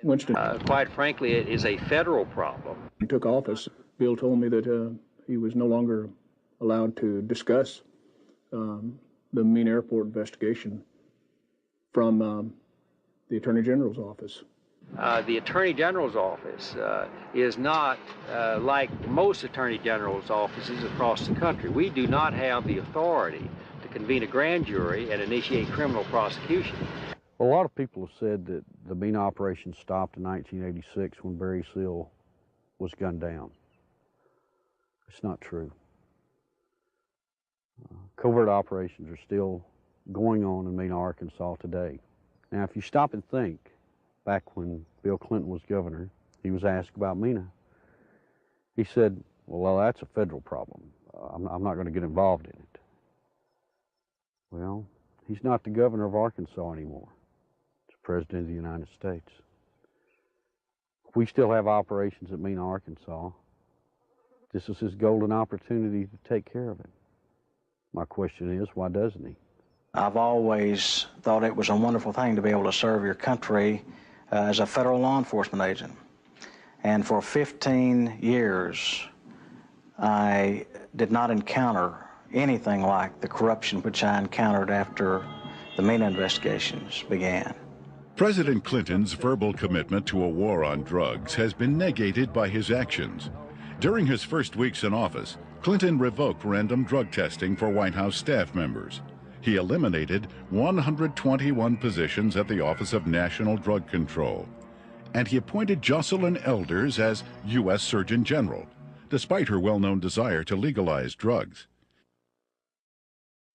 Winston, quite frankly, it is a federal problem. He took office. Bill told me that he was no longer allowed to discuss the Mena Airport investigation from the Attorney General's office. The Attorney General's office is not like most Attorney General's offices across the country. We do not have the authority to convene a grand jury and initiate criminal prosecution. A lot of people have said that the Mena operation stopped in 1986 when Barry Seal was gunned down. It's not true. Covert operations are still going on in Mena, Arkansas today. Now, if you stop and think, back when Bill Clinton was governor, he was asked about Mena. He said, well, that's a federal problem. I'm not going to get involved in it. Well, he's not the governor of Arkansas anymore. He's the president of the United States. We still have operations at Mena, Arkansas. This is his golden opportunity to take care of it. My question is, why doesn't he? I've always thought it was a wonderful thing to be able to serve your country as a federal law enforcement agent. And for 15 years, I did not encounter anything like the corruption which I encountered after the Mena investigations began. President Clinton's verbal commitment to a war on drugs has been negated by his actions. During his first weeks in office, Clinton revoked random drug testing for White House staff members. He eliminated 121 positions at the Office of National Drug Control. And he appointed Jocelyn Elders as U.S. Surgeon General, despite her well-known desire to legalize drugs.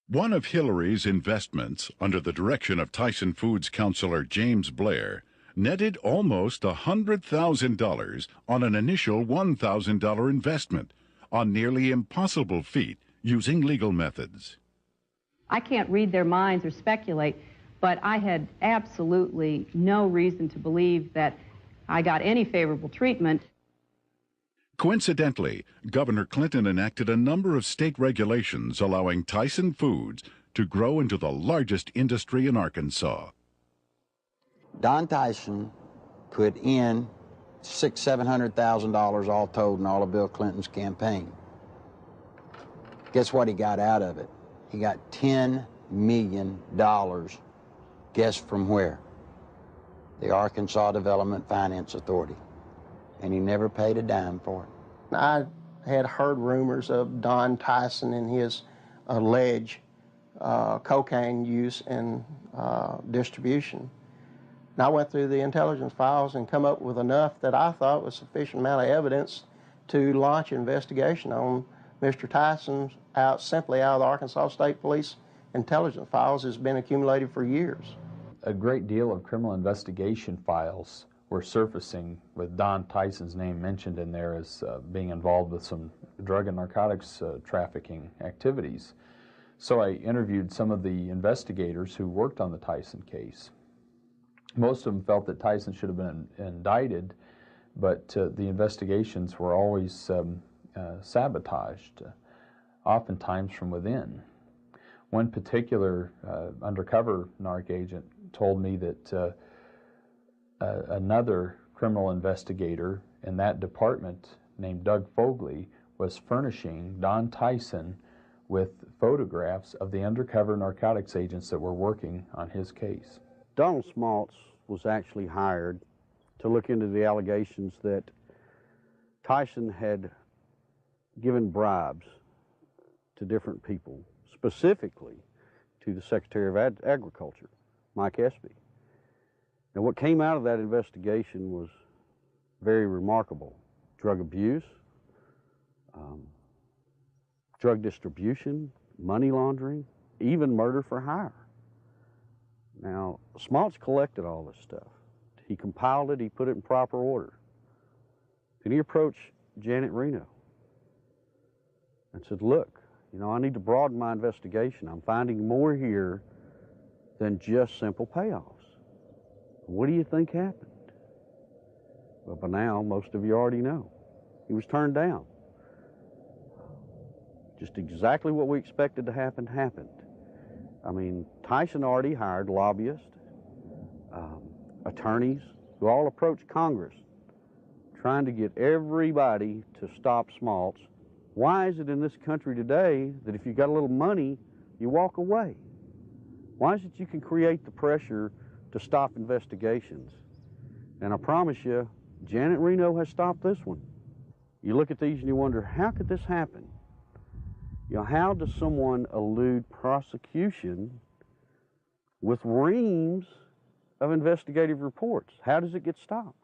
One of Hillary's investments, under the direction of Tyson Foods counselor James Blair, netted almost $100,000 on an initial $1,000 investment, a nearly impossible feat using legal methods. I can't read their minds or speculate, but I had absolutely no reason to believe that I got any favorable treatment. Coincidentally, Governor Clinton enacted a number of state regulations allowing Tyson Foods to grow into the largest industry in Arkansas. Don Tyson put in $600,000-$700,000 all told in all of Bill Clinton's campaign. Guess what he got out of it? He got $10 million. Guess from where? The Arkansas Development Finance Authority. And he never paid a dime for it. I had heard rumors of Don Tyson and his alleged cocaine use and distribution. And I went through the intelligence files and come up with enough that I thought was sufficient amount of evidence to launch an investigation on Mr. Tyson simply out of the Arkansas State Police intelligence files has been accumulated for years. A great deal of criminal investigation files were surfacing with Don Tyson's name mentioned in there as being involved with some drug and narcotics trafficking activities. So I interviewed some of the investigators who worked on the Tyson case. Most of them felt that Tyson should have been indicted, but the investigations were always sabotaged, oftentimes from within. One particular undercover narc agent told me that another criminal investigator in that department named Doug Fogley was furnishing Don Tyson with photographs of the undercover narcotics agents that were working on his case. Donald Smaltz was actually hired to look into the allegations that Tyson had given bribes to different people, specifically to the Secretary of Agriculture, Mike Espy. Now, what came out of that investigation was very remarkable. Drug abuse, drug distribution, money laundering, even murder for hire. Now, Smaltz collected all this stuff. He compiled it, he put it in proper order. And he approached Janet Reno and said, look, You know, I need to broaden my investigation. I'm finding more here than just simple payoffs. What do you think happened? Well, by now, most of you already know. He was turned down. Just exactly what we expected to happen happened. I mean, Tyson already hired lobbyists, attorneys, who all approached Congress trying to get everybody to stop Smaltz. Why is it in this country today that if you got a little money, you walk away? Why is it you can create the pressure to stop investigations? And I promise you, Janet Reno has stopped this one. You look at these and you wonder, how could this happen? You know, how does someone elude prosecution with reams of investigative reports? How does it get stopped?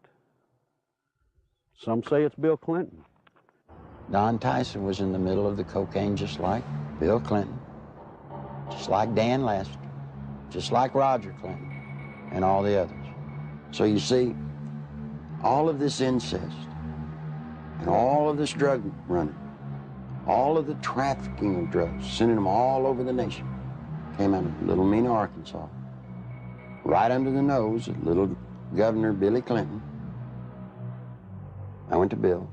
Some say it's Bill Clinton. Don Tyson was in the middle of the cocaine just like Bill Clinton, just like Dan Lester, just like Roger Clinton, and all the others. So you see, all of this incest, and all of this drug running, all of the trafficking of drugs, sending them all over the nation, came out of Little Mena, Arkansas, right under the nose of little Governor Billy Clinton. I went to Bill,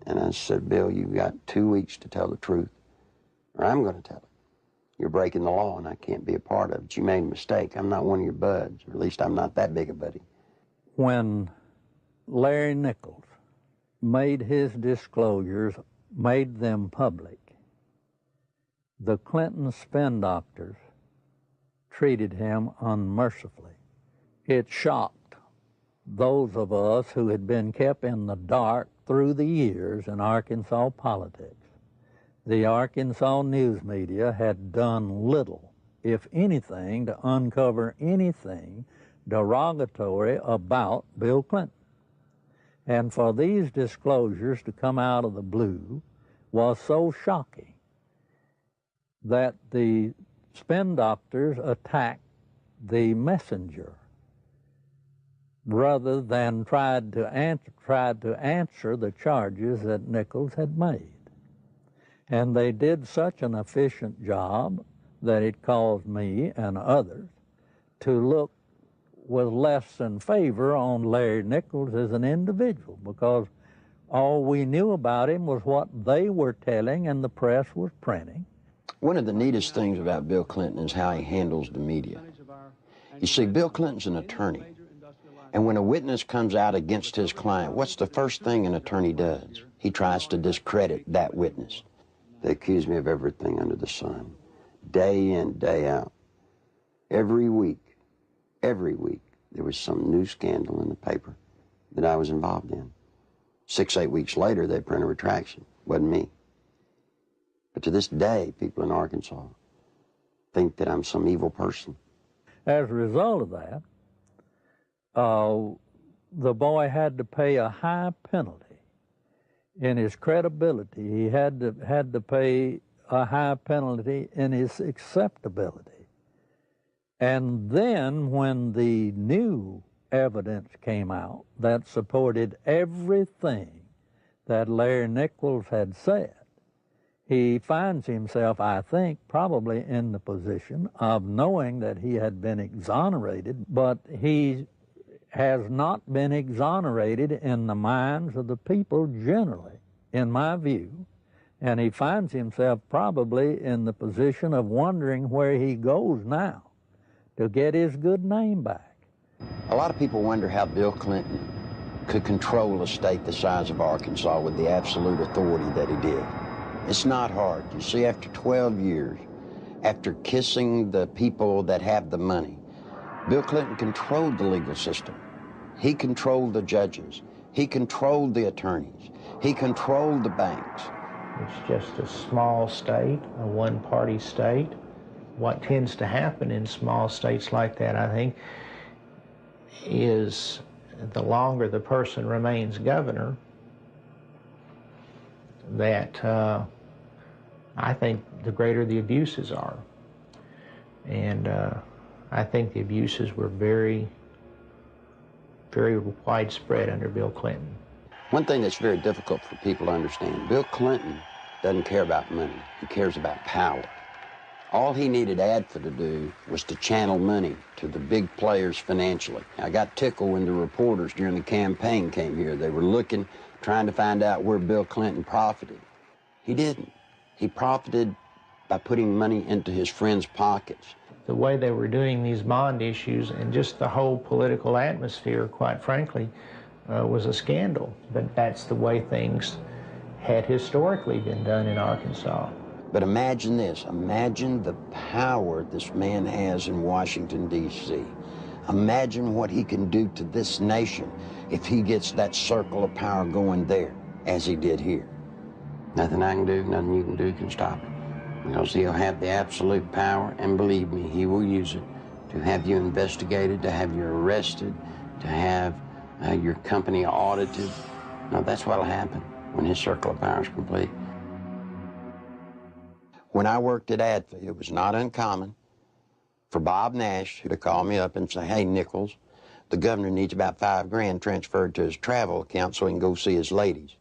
and I said, Bill, you've got 2 weeks to tell the truth, or I'm going to tell it. You're breaking the law, and I can't be a part of it. You made a mistake. I'm not one of your buds, or at least I'm not that big a buddy. When Larry Nichols made his disclosures, made them public, the Clinton spin doctors treated him unmercifully. It shocked those of us who had been kept in the dark through the years in Arkansas politics. The Arkansas news media had done little, if anything, to uncover anything derogatory about Bill Clinton. And for these disclosures to come out of the blue was so shocking that the spin doctors attacked the messenger rather than tried to answer the charges that Nichols had made. And they did such an efficient job that it caused me and others to look with less than favor on Larry Nichols as an individual, because all we knew about him was what they were telling and the press was printing. One of the neatest things about Bill Clinton is how he handles the media. You see, Bill Clinton's an attorney, and when a witness comes out against his client, what's the first thing an attorney does? He tries to discredit that witness. They accuse me of everything under the sun, day in, day out. Every week, there was some new scandal in the paper that I was involved in. 6, 8 weeks later, they print a retraction. Wasn't me. But to this day, people in Arkansas think that I'm some evil person. As a result of that, the boy had to pay a high penalty. In his credibility, he had to pay a high penalty in his acceptability. And then when the new evidence came out that supported everything that Larry Nichols had said, he finds himself, I think, probably in the position of knowing that he had been exonerated, but he has not been exonerated in the minds of the people generally, in my view, and he finds himself probably in the position of wondering where he goes now to get his good name back. A lot of people wonder how Bill Clinton could control a state the size of Arkansas with the absolute authority that he did. It's not hard. You see, after 12 years, after kissing the people that have the money, Bill Clinton controlled the legal system. He controlled the judges. He controlled the attorneys. He controlled the banks. It's just a small state, a one-party state. What tends to happen in small states like that, I think, is the longer the person remains governor, that I think the greater the abuses are. And I think the abuses were very, very widespread under Bill Clinton. One thing that's very difficult for people to understand, Bill Clinton doesn't care about money. He cares about power. All he needed ADFA to do was to channel money to the big players financially. I got tickled when the reporters during the campaign came here. They were looking, trying to find out where Bill Clinton profited. He didn't. He profited by putting money into his friends' pockets. The way they were doing these bond issues and just the whole political atmosphere, quite frankly, was a scandal. But that's the way things had historically been done in Arkansas. But imagine this. Imagine the power this man has in Washington, D.C. Imagine what he can do to this nation if he gets that circle of power going there, as he did here. Nothing I can do, nothing you can do can stop it. Because he'll have the absolute power, and believe me, he will use it to have you investigated, to have you arrested, to have your company audited. No, that's what'll happen when his circle of power is complete. When I worked at ADFA, it was not uncommon for Bob Nash to call me up and say, hey, Nichols, the governor needs about $5 grand transferred to his travel account so he can go see his ladies.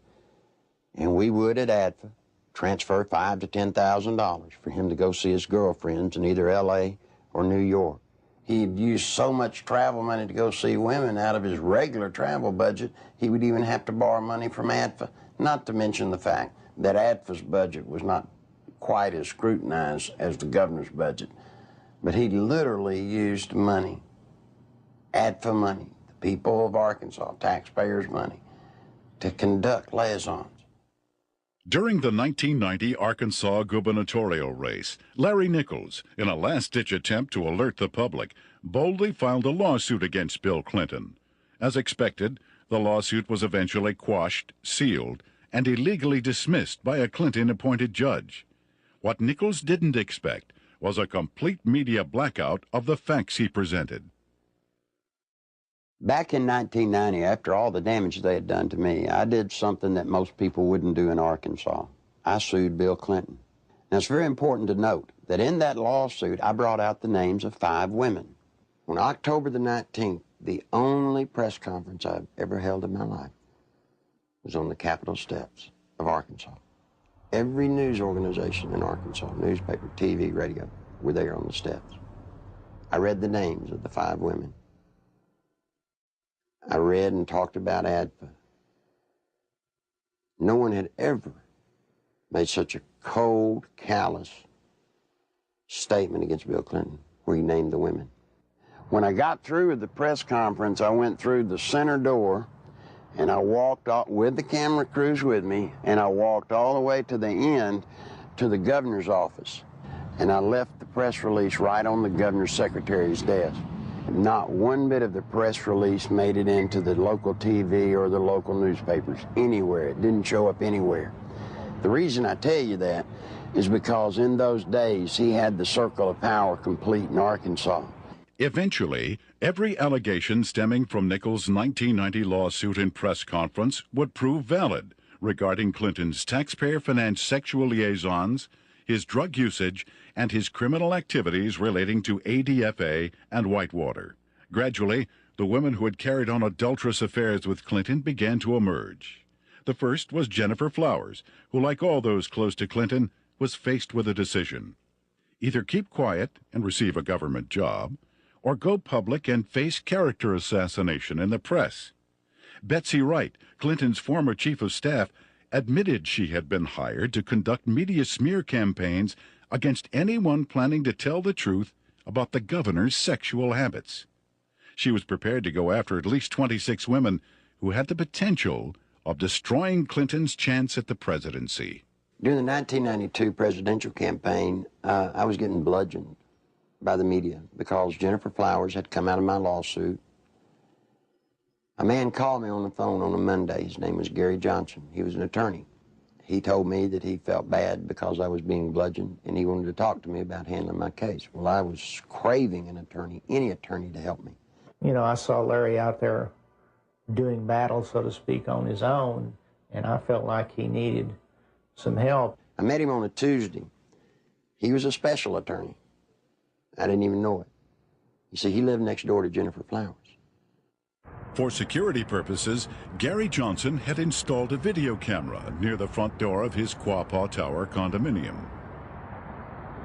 And we would at ADFA transfer $5,000 to $10,000 for him to go see his girlfriends in either L.A. or New York. He'd use so much travel money to go see women out of his regular travel budget, he would even have to borrow money from ADFA, not to mention the fact that ADFA's budget was not quite as scrutinized as the governor's budget. But he literally used money, ADFA money, the people of Arkansas, taxpayers' money, to conduct liaisons. During the 1990 Arkansas gubernatorial race, Larry Nichols, in a last-ditch attempt to alert the public, boldly filed a lawsuit against Bill Clinton. As expected, the lawsuit was eventually quashed, sealed, and illegally dismissed by a Clinton-appointed judge. What Nichols didn't expect was a complete media blackout of the facts he presented. Back in 1990, after all the damage they had done to me, I did something that most people wouldn't do in Arkansas. I sued Bill Clinton. Now, it's very important to note that in that lawsuit, I brought out the names of 5 women. On October the 19th, the only press conference I've ever held in my life was on the Capitol steps of Arkansas. Every news organization in Arkansas, newspaper, TV, radio, were there on the steps. I read the names of the 5 women. I read and talked about ADFA. No one had ever made such a cold, callous statement against Bill Clinton where he named the women. When I got through with the press conference, I went through the center door and I walked off with the camera crews with me, and I walked all the way to the end to the governor's office. And I left the press release right on the governor's secretary's desk. Not one bit of the press release made it into the local TV or the local newspapers anywhere. It didn't show up anywhere. The reason I tell you that is because in those days he had the circle of power complete in Arkansas. Eventually, every allegation stemming from Nichols' 1990 lawsuit and press conference would prove valid regarding Clinton's taxpayer-financed sexual liaisons, his drug usage, and his criminal activities relating to ADFA and Whitewater. Gradually, the women who had carried on adulterous affairs with Clinton began to emerge. The first was Jennifer Flowers, who, like all those close to Clinton, was faced with a decision. Either keep quiet and receive a government job, or go public and face character assassination in the press. Betsy Wright, Clinton's former chief of staff, admitted she had been hired to conduct media smear campaigns against anyone planning to tell the truth about the governor's sexual habits. She was prepared to go after at least 26 women who had the potential of destroying Clinton's chance at the presidency. During the 1992 presidential campaign, I was getting bludgeoned by the media because Jennifer Flowers had come out of my lawsuit. A man called me on the phone on a Monday. His name was Gary Johnson. He was an attorney. He told me that he felt bad because I was being bludgeoned, and he wanted to talk to me about handling my case. Well, I was craving an attorney, any attorney, to help me. You know, I saw Larry out there doing battle, so to speak, on his own, and I felt like he needed some help. I met him on a Tuesday. He was a special attorney. I didn't even know it. You see, he lived next door to Jennifer Flowers. For security purposes, Gary Johnson had installed a video camera near the front door of his Quapaw Tower condominium.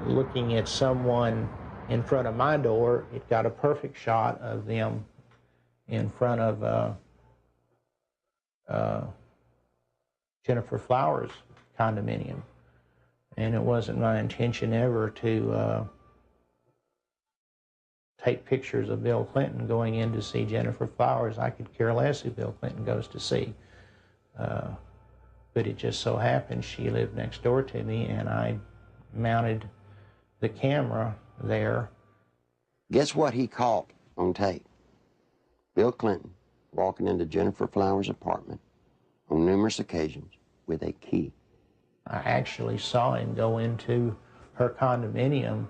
Looking at someone in front of my door, it got a perfect shot of them in front of Jennifer Flowers' condominium. And it wasn't my intention ever to take pictures of Bill Clinton going in to see Jennifer Flowers. I could care less who Bill Clinton goes to see. But it just so happened she lived next door to me, and I mounted the camera there. Guess what he caught on tape? Bill Clinton walking into Jennifer Flowers' apartment on numerous occasions with a key. I actually saw him go into her condominium.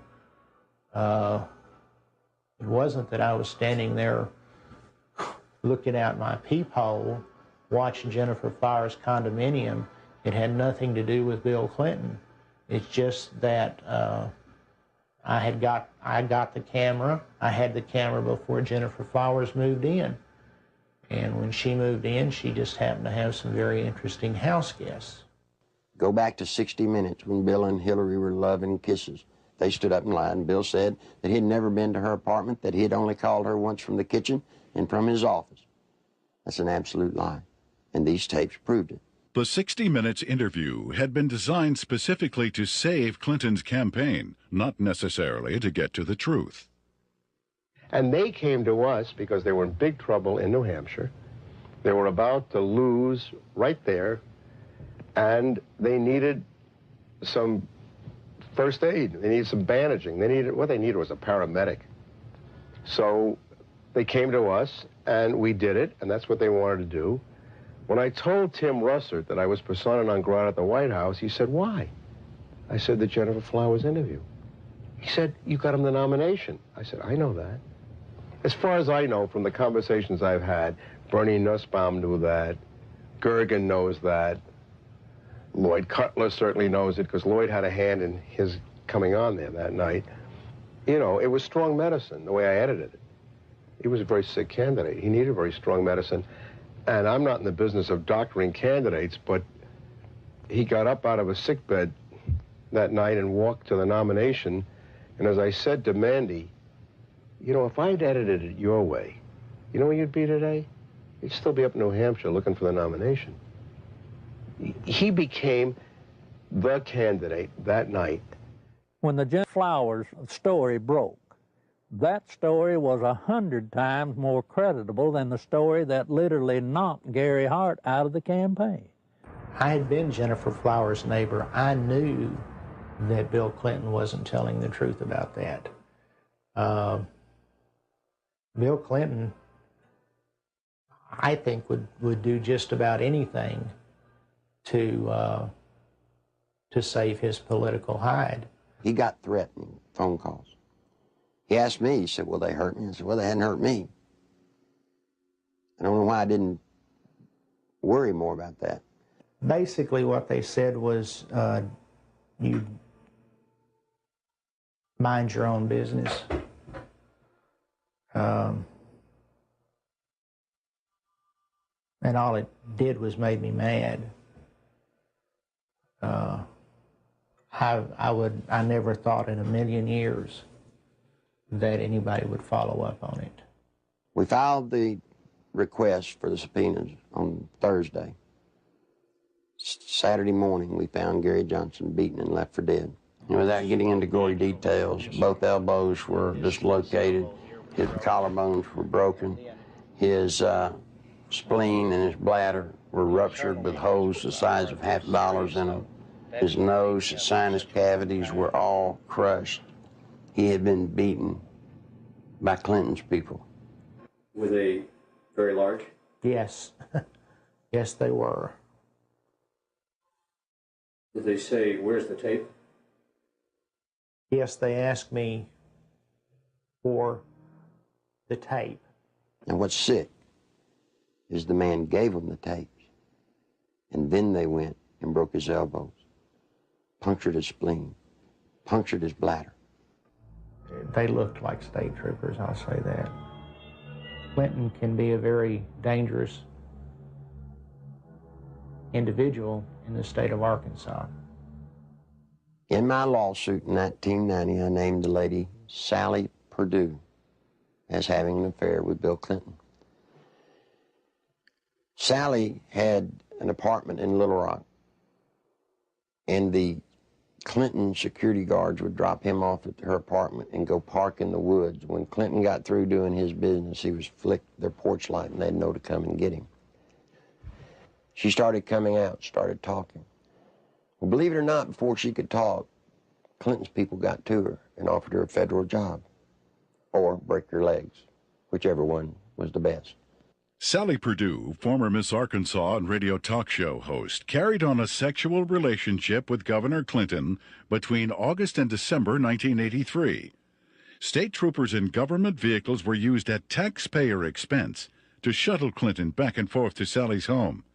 It wasn't that I was standing there looking out my peephole watching Jennifer Flowers' condominium. It had nothing to do with Bill Clinton. It's just that I got the camera. I had the camera before Jennifer Flowers moved in. And when she moved in, she just happened to have some very interesting house guests. Go back to 60 Minutes when Bill and Hillary were loving kisses. They stood up and lied, and Bill said that he had never been to her apartment, that he had only called her once from the kitchen and from his office. That's an absolute lie, and these tapes proved it. The 60 Minutes interview had been designed specifically to save Clinton's campaign, not necessarily to get to the truth. And they came to us because they were in big trouble in New Hampshire. They were about to lose right there, and they needed some first aid. They needed some bandaging. What they needed was a paramedic. So they came to us, and we did it, and that's what they wanted to do. When I told Tim Russert that I was persona non grata at the White House, he said, "Why?" I said, "The Jennifer Flowers interview." He said, "You got him the nomination." I said, "I know that." As far as I know from the conversations I've had, Bernie Nussbaum knew that, Gergen knows that, Lloyd Cutler certainly knows it because Lloyd had a hand in his coming on there that night. You know, it was strong medicine, the way I edited it. He was a very sick candidate. He needed very strong medicine. And I'm not in the business of doctoring candidates, but he got up out of a sickbed that night and walked to the nomination. And as I said to Mandy, you know, if I'd edited it your way, you know where you'd be today? You'd still be up in New Hampshire looking for the nomination. He became the candidate that night. When the Jennifer Flowers story broke, that story was 100 times more creditable than the story that literally knocked Gary Hart out of the campaign. I had been Jennifer Flowers' neighbor. I knew that Bill Clinton wasn't telling the truth about that. Bill Clinton, I think, would do just about anything to save his political hide. He got threatening phone calls. He asked me, he said, "Well, they hurt me." I said, "Well, they hadn't hurt me." I don't know why I didn't worry more about that. Basically what they said was, you mind your own business. And all it did was made me mad. I never thought in a million years that anybody would follow up on it. We filed the request for the subpoenas on Thursday. Saturday morning, we found Gary Johnson beaten and left for dead. And without getting into gory details, both elbows were dislocated, his collarbones were broken, his spleen and his bladder were ruptured with holes the size of $50 in them. His nose and sinus cavities were all crushed. He had been beaten by Clinton's people. Were they very large? Yes. Yes, they were. Did they say, "Where's the tape"? Yes, they asked me for the tape. And what's sick is the man gave them the tapes, and then they went and broke his elbows, punctured his spleen, punctured his bladder. They looked like state troopers, I'll say that. Clinton can be a very dangerous individual in the state of Arkansas. In my lawsuit in 1990, I named the lady Sally Perdue as having an affair with Bill Clinton. Sally had an apartment in Little Rock, and the Clinton security guards would drop him off at her apartment and go park in the woods. When Clinton got through doing his business, he was flicked their porch light and they'd know to come and get him. She started coming out, started talking. Well, believe it or not, before she could talk, Clinton's people got to her and offered her a federal job or break her legs, whichever one was the best. Sally Perdue, former Miss Arkansas and radio talk show host, carried on a sexual relationship with Governor Clinton between August and December 1983. State troopers in government vehicles were used at taxpayer expense to shuttle Clinton back and forth to Sally's home.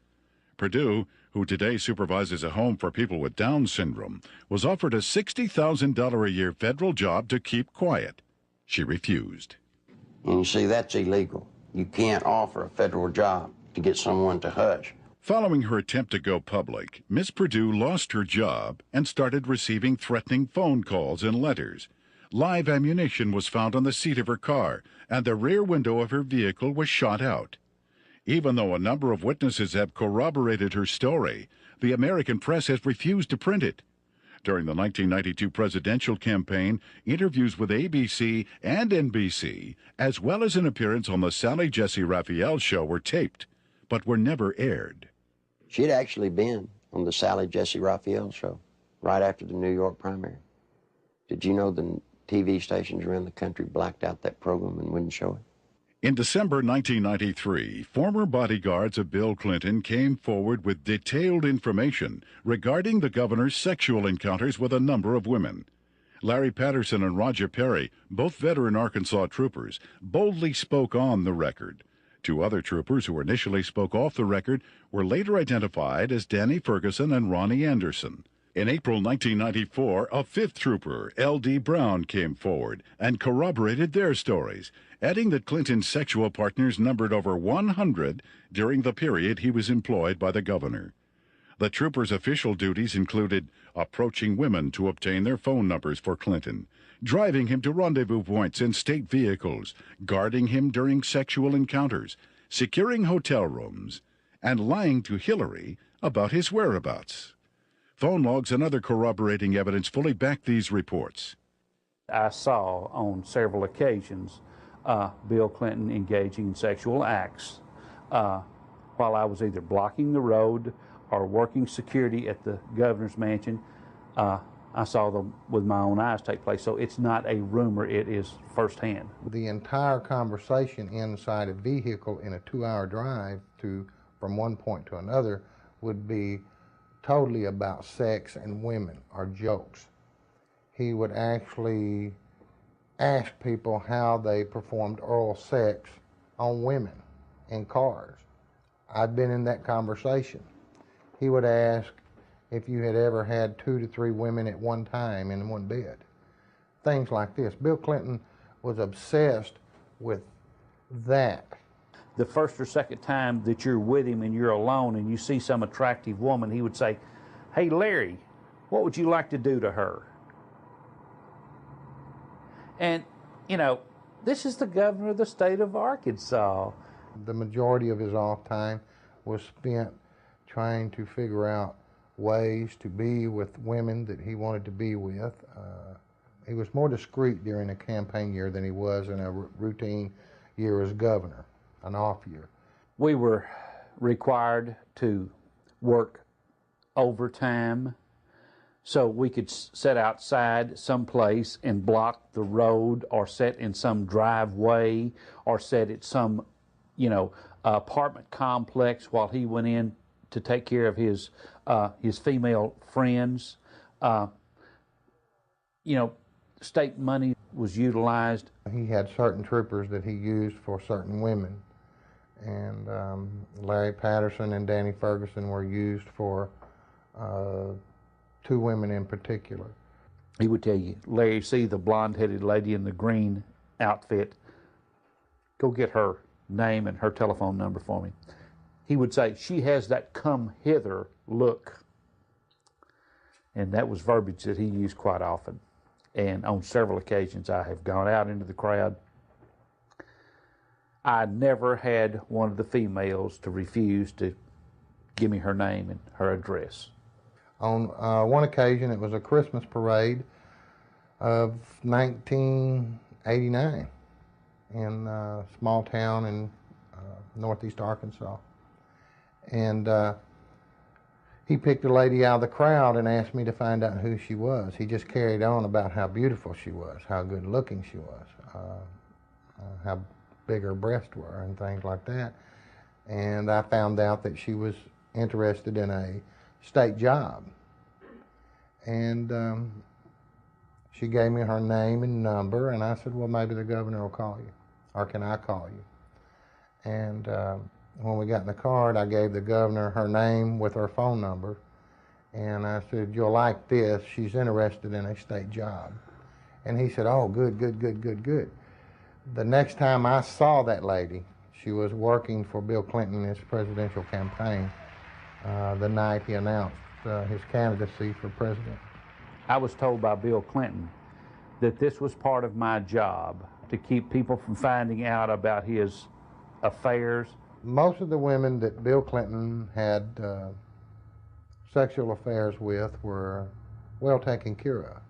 Perdue, who today supervises a home for people with Down syndrome, was offered a $60,000 a year federal job to keep quiet. She refused. And you see, that's illegal. You can't offer a federal job to get someone to hush. Following her attempt to go public, Miss Perdue lost her job and started receiving threatening phone calls and letters. Live ammunition was found on the seat of her car, and the rear window of her vehicle was shot out. Even though a number of witnesses have corroborated her story, the American press has refused to print it. During the 1992 presidential campaign, interviews with ABC and NBC, as well as an appearance on the Sally Jesse Raphael show, were taped, but were never aired. She had actually been on the Sally Jesse Raphael show right after the New York primary. Did you know the TV stations around the country blacked out that program and wouldn't show it? In December 1993, former bodyguards of Bill Clinton came forward with detailed information regarding the governor's sexual encounters with a number of women. Larry Patterson and Roger Perry, both veteran Arkansas troopers, boldly spoke on the record. Two other troopers who initially spoke off the record were later identified as Danny Ferguson and Ronnie Anderson. In April 1994, a fifth trooper, L.D. Brown, came forward and corroborated their stories, adding that Clinton's sexual partners numbered over 100 during the period he was employed by the governor. The trooper's official duties included approaching women to obtain their phone numbers for Clinton, driving him to rendezvous points in state vehicles, guarding him during sexual encounters, securing hotel rooms, and lying to Hillary about his whereabouts. Phone logs and other corroborating evidence fully back these reports. I saw on several occasions Bill Clinton engaging in sexual acts while I was either blocking the road or working security at the governor's mansion. I saw them with my own eyes take place. So it's not a rumor, it is firsthand. The entire conversation inside a vehicle in a 2-hour drive from one point to another would be totally about sex and women or jokes. He would actually ask people how they performed oral sex on women in cars. I'd been in that conversation. He would ask if you had ever had 2 to 3 women at one time in one bed. Things like this. Bill Clinton was obsessed with that. The first or second time that you're with him and you're alone and you see some attractive woman, he would say, "Hey, Larry, what would you like to do to her?" And, you know, this is the governor of the state of Arkansas. The majority of his off time was spent trying to figure out ways to be with women that he wanted to be with. He was more discreet during a campaign year than he was in a routine year as governor, an off year. We were required to work overtime so we could sit outside someplace and block the road, or sit in some driveway, or sit at some, apartment complex while he went in to take care of his female friends. State money was utilized. He had certain troopers that he used for certain women, and Larry Patterson and Danny Ferguson were used for 2 women in particular. He would tell you, "Larry, see the blonde-headed lady in the green outfit? Go get her. name and her telephone number for me. He would say, "She has that come hither look." And that was verbiage that he used quite often. And on several occasions I have gone out into the crowd. I never had one of the females to refuse to give me her name and her address. On one occasion, it was a Christmas parade of 1989 in a small town in northeast Arkansas. And he picked a lady out of the crowd and asked me to find out who she was. He just carried on about how beautiful she was, how good looking she was, how big her breasts were and things like that. And I found out that she was interested in a state job. And she gave me her name and number, and I said, well, maybe the governor will call you, or can I call you? And when we got in the car, I gave the governor her name with her phone number, and I said, you'll like this, she's interested in a state job. And he said, oh, good, good, good, good, good. The next time I saw that lady, she was working for Bill Clinton in his presidential campaign the night he announced his candidacy for president. I was told by Bill Clinton that this was part of my job, to keep people from finding out about his affairs. Most of the women that Bill Clinton had sexual affairs with were well taken care of.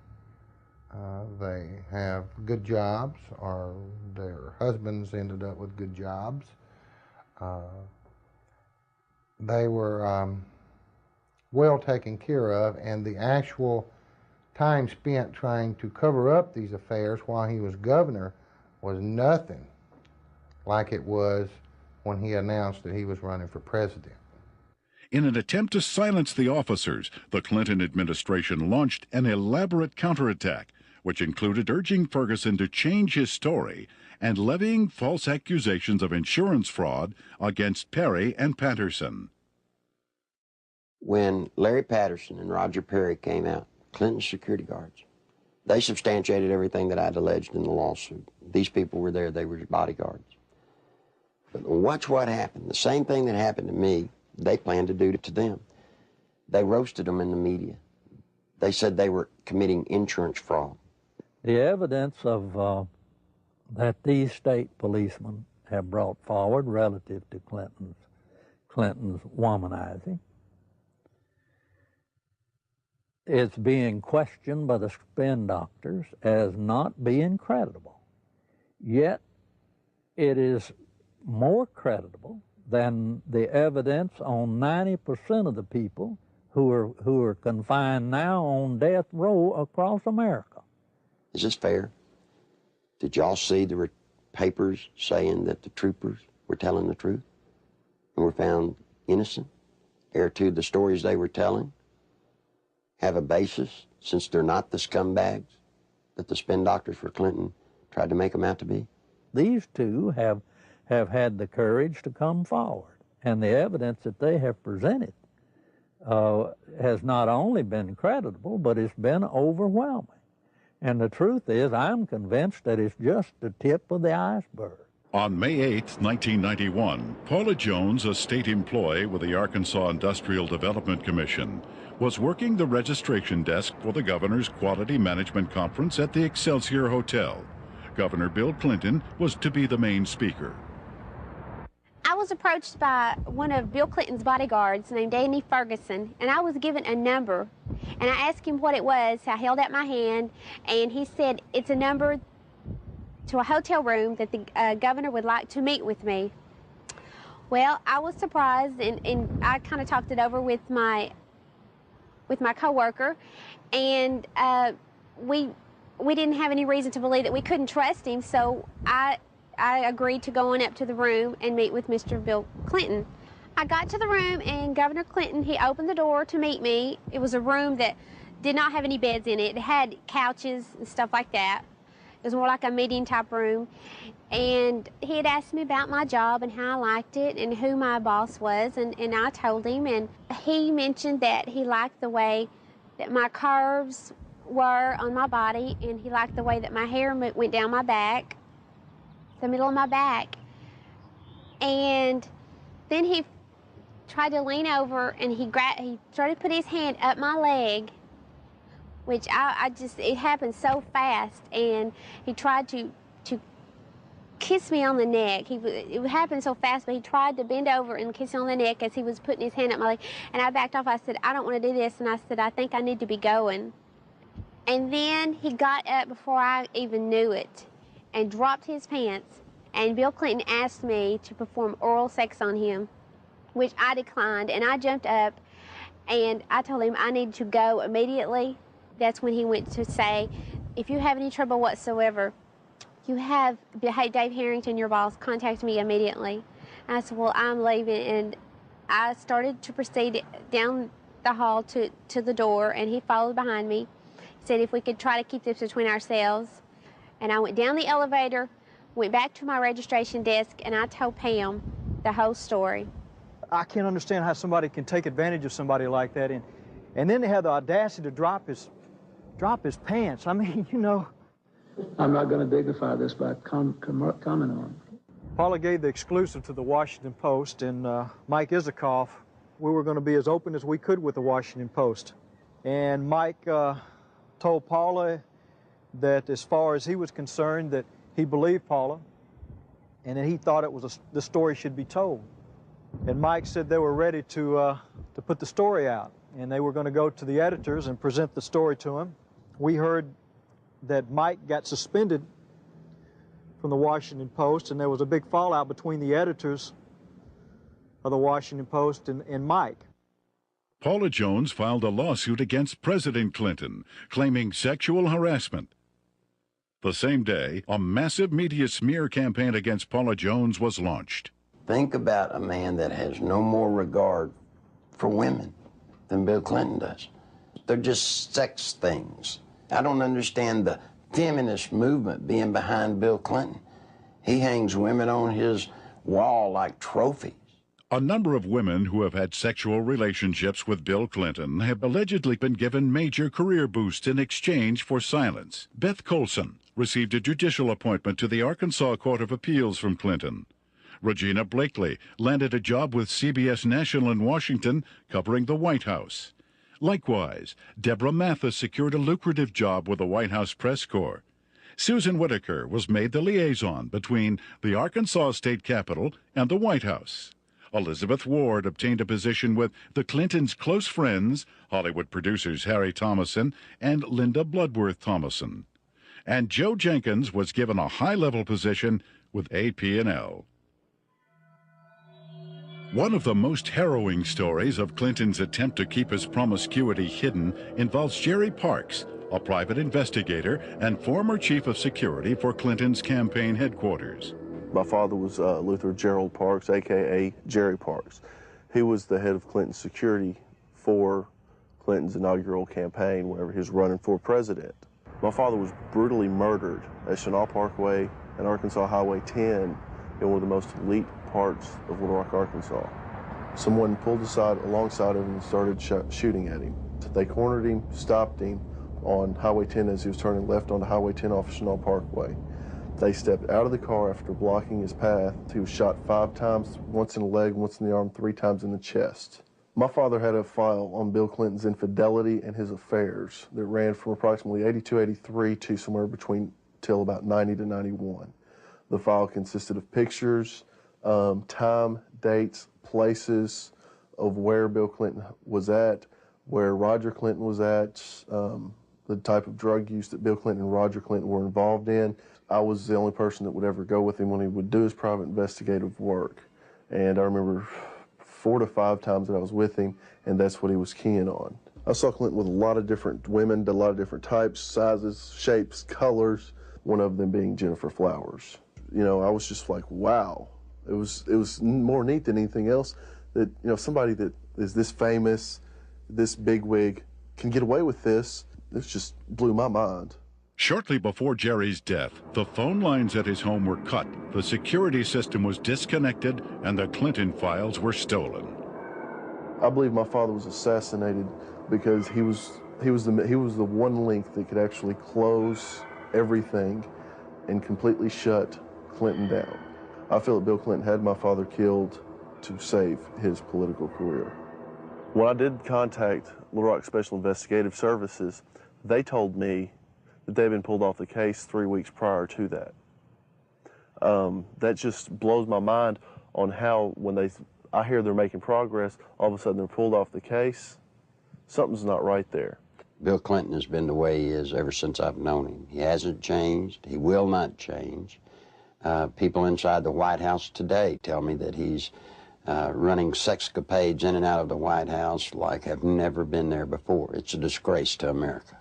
They have good jobs, or their husbands ended up with good jobs. They were well taken care of, and the actual time spent trying to cover up these affairs while he was governor was nothing like it was when he announced that he was running for president. In an attempt to silence the officers, the Clinton administration launched an elaborate counterattack, which included urging Ferguson to change his story and levying false accusations of insurance fraud against Perry and Patterson. When Larry Patterson and Roger Perry came out, Clinton's security guards, they substantiated everything that I'd alleged in the lawsuit. These people were there, they were his bodyguards. But watch what happened. The same thing that happened to me, they planned to do to them. They roasted them in the media. They said they were committing insurance fraud. The evidence of that these state policemen have brought forward relative to Clinton's womanizing is being questioned by the spin doctors as not being credible. Yet it is more credible than the evidence on 90% of the people who are confined now on death row across America. Is this fair? Did y'all see there were papers saying that the troopers were telling the truth and were found innocent? Heir to the stories they were telling have a basis, since they're not the scumbags that the spin doctors for Clinton tried to make them out to be? These two have had the courage to come forward, and the evidence that they have presented has not only been credible, but it's been overwhelming. And the truth is, I'm convinced that it's just the tip of the iceberg. On May 8, 1991, Paula Jones, a state employee with the Arkansas Industrial Development Commission, was working the registration desk for the governor's Quality Management Conference at the Excelsior Hotel. Governor Bill Clinton was to be the main speaker. I was approached by one of Bill Clinton's bodyguards named Danny Ferguson, and I was given a number. And I asked him what it was. I held out my hand, and he said, it's a number to a hotel room that the governor would like to meet with me. Well, I was surprised, and I kind of talked it over with my coworker, and we didn't have any reason to believe that we couldn't trust him, so I agreed to go on up to the room and meet with Mr. Bill Clinton. I got to the room, and Governor Clinton, he opened the door to meet me. It was a room that did not have any beds in it. It had couches and stuff like that. It was more like a meeting type room. And he had asked me about my job and how I liked it and who my boss was, and I told him, and he mentioned that he liked the way that my curves were on my body, and he liked the way that my hair went down my back, the middle of my back. And then he tried to lean over, and he started to put his hand up my leg, which it happened so fast, and he tried to kiss me on the neck. It happened so fast, but he tried to bend over and kiss me on the neck as he was putting his hand up my leg, and I backed off. I said, I don't want to do this, and I said, I think I need to be going. And then he got up before I even knew it and dropped his pants, and Bill Clinton asked me to perform oral sex on him, which I declined, and I jumped up, and I told him I needed to go immediately. That's when he went to say, if you have any trouble whatsoever, you have Dave Harrington, your boss, contact me immediately. And I said, well, I'm leaving, and I started to proceed down the hall to the door, and he followed behind me. He said if we could try to keep this between ourselves. And I went down the elevator, went back to my registration desk, and I told Pam the whole story. I can't understand how somebody can take advantage of somebody like that, and then they have the audacity to drop his pants. I mean, you know. I'm not going to dignify this by comment on it. Paula gave the exclusive to the Washington Post, and Mike Isikoff, we were going to be as open as we could with the Washington Post. And Mike told Paula that as far as he was concerned, that he believed Paula, and that he thought the story should be told. And Mike said they were ready to put the story out, and they were going to go to the editors and present the story to him. We heard that Mike got suspended from the Washington Post, and there was a big fallout between the editors of the Washington Post and Mike. Paula Jones filed a lawsuit against President Clinton, claiming sexual harassment. The same day, a massive media smear campaign against Paula Jones was launched. Think about a man that has no more regard for women than Bill Clinton does. They're just sex things. I don't understand the feminist movement being behind Bill Clinton. He hangs women on his wall like trophies. A number of women who have had sexual relationships with Bill Clinton have allegedly been given major career boosts in exchange for silence. Beth Colson received a judicial appointment to the Arkansas Court of Appeals from Clinton. Regina Blakely landed a job with CBS National in Washington covering the White House. Likewise, Deborah Mathis secured a lucrative job with the White House Press Corps. Susan Whitaker was made the liaison between the Arkansas State Capitol and the White House. Elizabeth Ward obtained a position with the Clintons' close friends, Hollywood producers Harry Thomason and Linda Bloodworth Thomason. And Joe Jenkins was given a high-level position with AP&L. One of the most harrowing stories of Clinton's attempt to keep his promiscuity hidden involves Jerry Parks, a private investigator and former chief of security for Clinton's campaign headquarters. My father was Luther Gerald Parks, a.k.a. Jerry Parks. He was the head of Clinton's security for Clinton's inaugural campaign whenever he was running for president. My father was brutally murdered at Chenal Parkway and Arkansas Highway 10 in one of the most elite parts of Little Rock, Arkansas. Someone pulled alongside of him and started shooting at him. They cornered him, stopped him on Highway 10 as he was turning left onto Highway 10 off Chenal Parkway. They stepped out of the car after blocking his path. He was shot 5 times, once in the leg, once in the arm, 3 times in the chest. My father had a file on Bill Clinton's infidelity and his affairs that ran from approximately 82, 83 to somewhere between till about 90 to 91. The file consisted of pictures, time, dates, places of where Bill Clinton was at, where Roger Clinton was at, the type of drug use that Bill Clinton and Roger Clinton were involved in. I was the only person that would ever go with him when he would do his private investigative work. And I remember 4 to 5 times that I was with him, and that's what he was keying on. I saw Clinton with a lot of different women, a lot of different types, sizes, shapes, colors, one of them being Jennifer Flowers. You know, I was just like, wow. It was more neat than anything else that, you know, somebody that is this famous, this bigwig, can get away with this. It just blew my mind. Shortly before Jerry's death, the phone lines at his home were cut, the security system was disconnected, and the Clinton files were stolen. I believe my father was assassinated because he was the one link that could actually close everything and completely shut Clinton down. I feel that Bill Clinton had my father killed to save his political career. When I did contact Little Rock Special Investigative Services, they told me that they had been pulled off the case 3 weeks prior to that. That just blows my mind on how when I hear they're making progress, all of a sudden they're pulled off the case. Something's not right there. Bill Clinton has been the way he is ever since I've known him. He hasn't changed. He will not change. People inside the White House today tell me that he's running sexcapades in and out of the White House like have never been there before. It's a disgrace to America.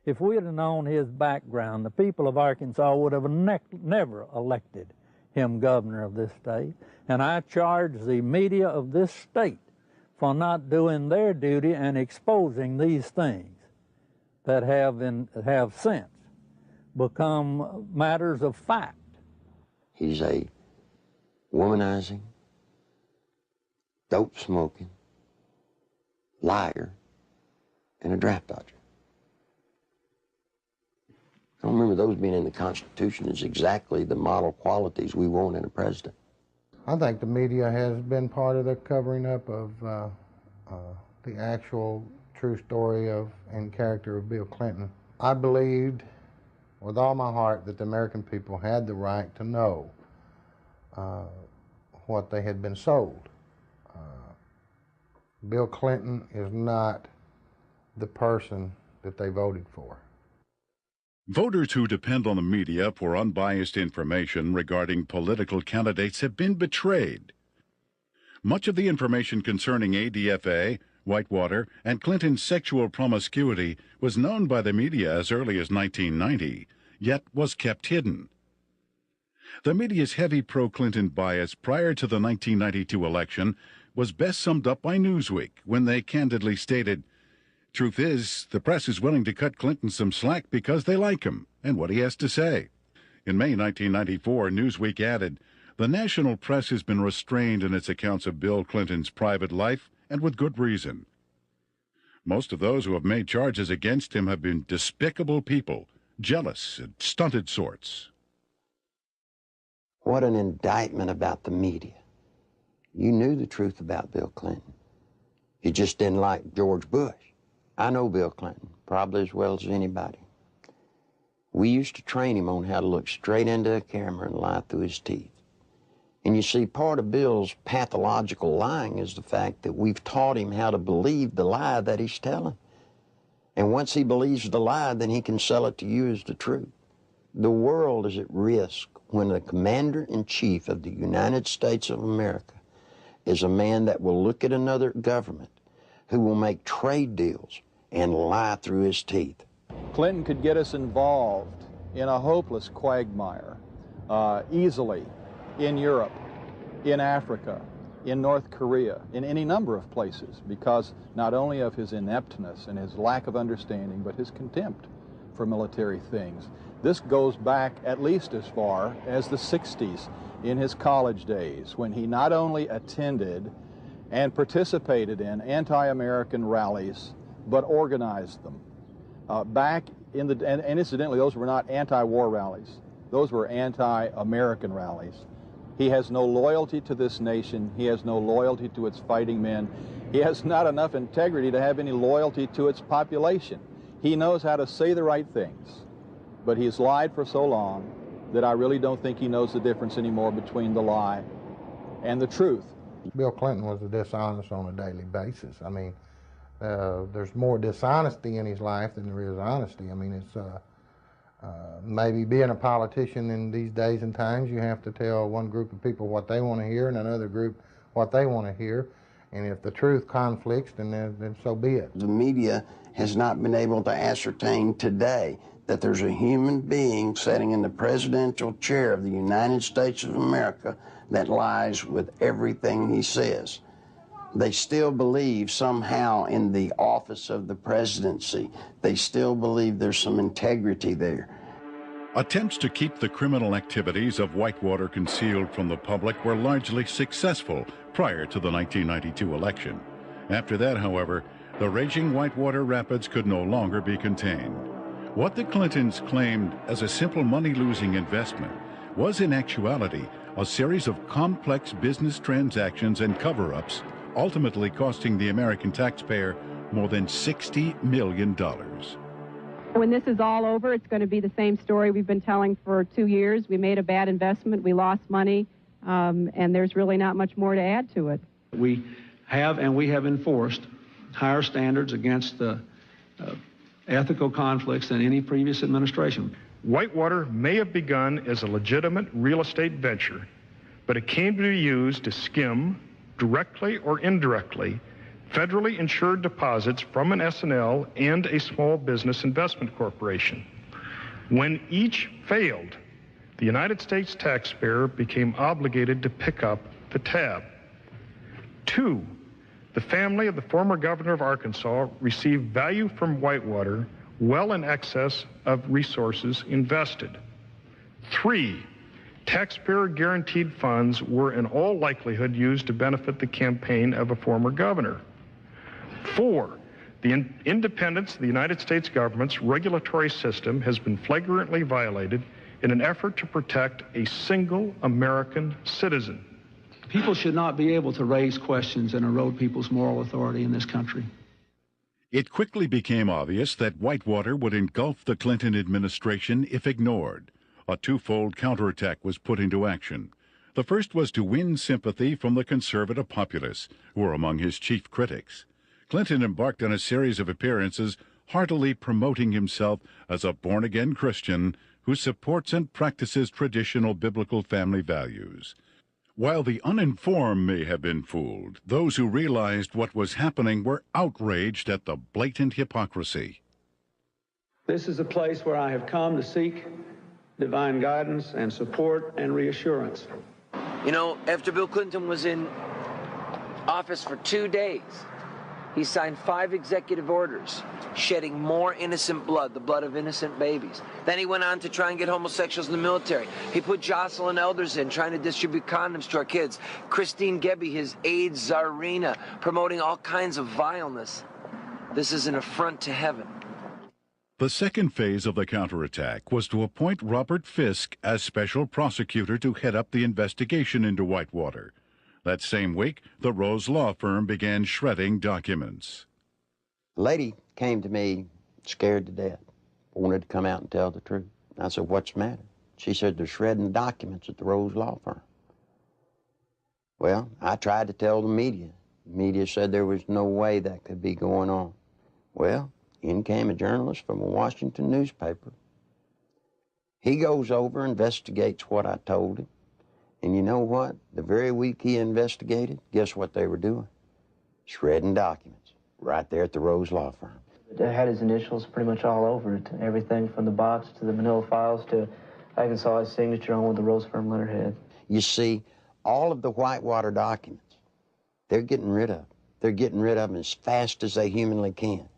If we had known his background, the people of Arkansas would have never elected him governor of this state. And I charge the media of this state for not doing their duty and exposing these things that have since become matters of fact. He's a womanizing, dope-smoking, liar, and a draft dodger. I don't remember those being in the Constitution as exactly the model qualities we want in a president. I think the media has been part of the covering up of the actual true story of and character of Bill Clinton. I believed with all my heart that the American people had the right to know what they had been sold. Bill Clinton is not the person that they voted for. Voters who depend on the media for unbiased information regarding political candidates have been betrayed. Much of the information concerning ADFA, Whitewater, and Clinton's sexual promiscuity was known by the media as early as 1990, yet was kept hidden. The media's heavy pro-Clinton bias prior to the 1992 election was best summed up by Newsweek when they candidly stated, "Truth is, the press is willing to cut Clinton some slack because they like him and what he has to say." In May 1994, Newsweek added, "The national press has been restrained in its accounts of Bill Clinton's private life, and with good reason. Most of those who have made charges against him have been despicable people, jealous and stunted sorts." What an indictment about the media. You knew the truth about Bill Clinton. You just didn't like George Bush. I know Bill Clinton, probably as well as anybody. We used to train him on how to look straight into a camera and lie through his teeth. And you see, part of Bill's pathological lying is the fact that we've taught him how to believe the lie that he's telling. And once he believes the lie, then he can sell it to you as the truth. The world is at risk when the commander-in-chief of the United States of America is a man that will look at another government, who will make trade deals and lie through his teeth. Clinton could get us involved in a hopeless quagmire easily in Europe, in Africa, in North Korea, in any number of places, because not only of his ineptness and his lack of understanding, but his contempt for military things. This goes back at least as far as the 60s in his college days, when he not only attended and participated in anti-American rallies, but organized them. And incidentally, those were not anti-war rallies. Those were anti-American rallies. He has no loyalty to this nation. He has no loyalty to its fighting men. He has not enough integrity to have any loyalty to its population. He knows how to say the right things, but he has lied for so long that I really don't think he knows the difference anymore between the lie and the truth. Bill Clinton was dishonest on a daily basis. I mean, there's more dishonesty in his life than there is honesty. I mean, it's maybe being a politician in these days and times, you have to tell one group of people what they want to hear and another group what they want to hear. And if the truth conflicts, then so be it. The media has not been able to ascertain today that there's a human being sitting in the presidential chair of the United States of America that lies with everything he says. They still believe somehow in the office of the presidency. They still believe there's some integrity there. Attempts to keep the criminal activities of Whitewater concealed from the public were largely successful prior to the 1992 election. After that, however, the raging Whitewater Rapids could no longer be contained. What the Clintons claimed as a simple money-losing investment was in actuality a series of complex business transactions and cover-ups, ultimately costing the American taxpayer more than $60 million. When this is all over, it's going to be the same story we've been telling for 2 years. We made a bad investment, we lost money, and there's really not much more to add to it. We have enforced higher standards against ethical conflicts than any previous administration. Whitewater may have begun as a legitimate real estate venture, but it came to be used to skim, directly or indirectly, federally insured deposits from an S&L and a small business investment corporation. When each failed, the United States taxpayer became obligated to pick up the tab. 2, the family of the former governor of Arkansas received value from Whitewater well in excess of resources invested. 3, taxpayer guaranteed funds were in all likelihood used to benefit the campaign of a former governor. 4, the independence of the United States government's regulatory system has been flagrantly violated in an effort to protect a single American citizen. People should not be able to raise questions and erode people's moral authority in this country. It quickly became obvious that Whitewater would engulf the Clinton administration if ignored. A twofold counterattack was put into action. The first was to win sympathy from the conservative populace, who were among his chief critics. Clinton embarked on a series of appearances heartily promoting himself as a born-again Christian who supports and practices traditional biblical family values. While the uninformed may have been fooled, those who realized what was happening were outraged at the blatant hypocrisy. This is a place where I have come to seek divine guidance and support and reassurance. You know, after Bill Clinton was in office for 2 days, he signed 5 executive orders, shedding more innocent blood, the blood of innocent babies. Then he went on to try and get homosexuals in the military. He put Jocelyn Elders in, trying to distribute condoms to our kids. Christine Gebbe, his AIDS czarina, promoting all kinds of vileness. This is an affront to heaven. The second phase of the counterattack was to appoint Robert Fisk as special prosecutor to head up the investigation into Whitewater. That same week, the Rose Law Firm began shredding documents. The lady came to me scared to death, wanted to come out and tell the truth. I said, "What's the matter?" She said, "They're shredding documents at the Rose Law Firm." Well, I tried to tell the media. The media said there was no way that could be going on. Well, in came a journalist from a Washington newspaper. He goes over, investigates what I told him. And you know what? The very week he investigated, guess what they were doing? Shredding documents right there at the Rose Law Firm. It had his initials pretty much all over it. Everything from the box to the manila files to I even saw his signature on with the Rose Firm letterhead. You see, all of the Whitewater documents, they're getting rid of. They're getting rid of them as fast as they humanly can.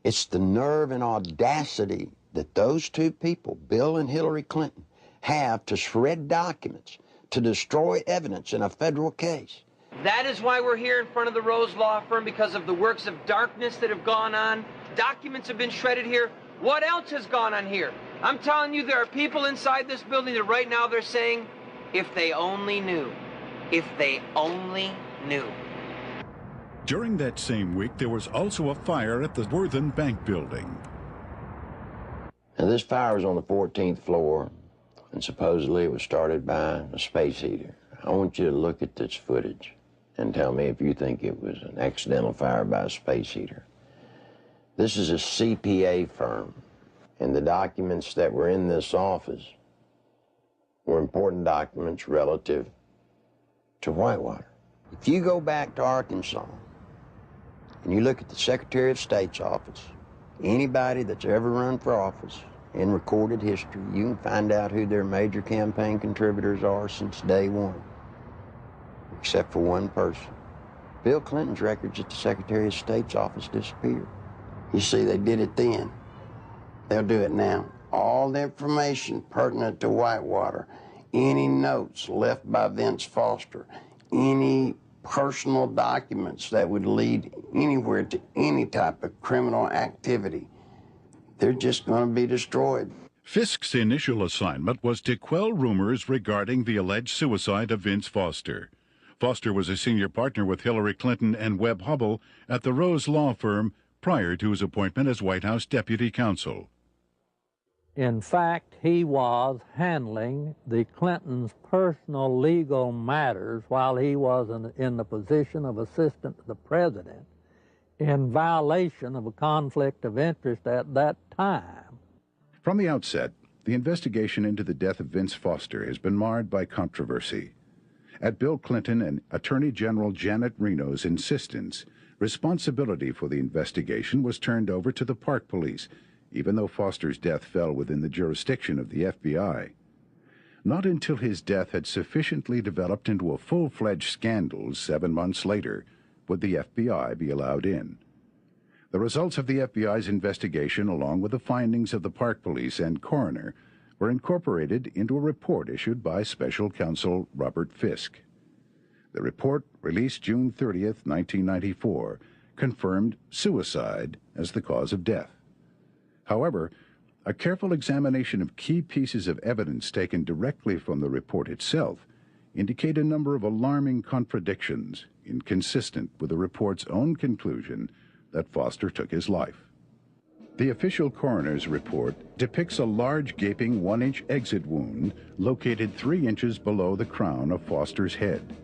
It's the nerve and audacity that those two people, Bill and Hillary Clinton, have to shred documents, to destroy evidence in a federal case. That is why we're here in front of the Rose Law Firm, because of the works of darkness that have gone on. Documents have been shredded here. What else has gone on here? I'm telling you, there are people inside this building that right now they're saying, if they only knew, if they only knew. During that same week, there was also a fire at the Worthen Bank building. Now, this fire was on the 14th floor, and supposedly it was started by a space heater. I want you to look at this footage and tell me if you think it was an accidental fire by a space heater. This is a CPA firm, and the documents that were in this office were important documents relative to Whitewater. If you go back to Arkansas and you look at the Secretary of State's office, anybody that's ever run for office in recorded history, you can find out who their major campaign contributors are since day one, except for one person. Bill Clinton's records at the Secretary of State's office disappeared. You see, they did it then. They'll do it now. All the information pertinent to Whitewater, any notes left by Vince Foster, any personal documents that would lead anywhere to any type of criminal activity, they're just going to be destroyed. Fisk's initial assignment was to quell rumors regarding the alleged suicide of Vince Foster. Foster was a senior partner with Hillary Clinton and Webb Hubbell at the Rose Law Firm prior to his appointment as White House Deputy Counsel. In fact, he was handling the Clintons' personal legal matters while he was in the position of assistant to the president, in violation of a conflict of interest at that time. From the outset, the investigation into the death of Vince Foster has been marred by controversy. At Bill Clinton and Attorney General Janet Reno's insistence, responsibility for the investigation was turned over to the Park Police, even though Foster's death fell within the jurisdiction of the FBI. Not until his death had sufficiently developed into a full-fledged scandal 7 months later would the FBI be allowed in. The results of the FBI's investigation, along with the findings of the Park Police and coroner, were incorporated into a report issued by Special Counsel Robert Fisk. The report, released June 30th, 1994, confirmed suicide as the cause of death. However, a careful examination of key pieces of evidence taken directly from the report itself indicate a number of alarming contradictions inconsistent with the report's own conclusion that Foster took his life. The official coroner's report depicts a large gaping 1-inch exit wound located 3 inches below the crown of Foster's head.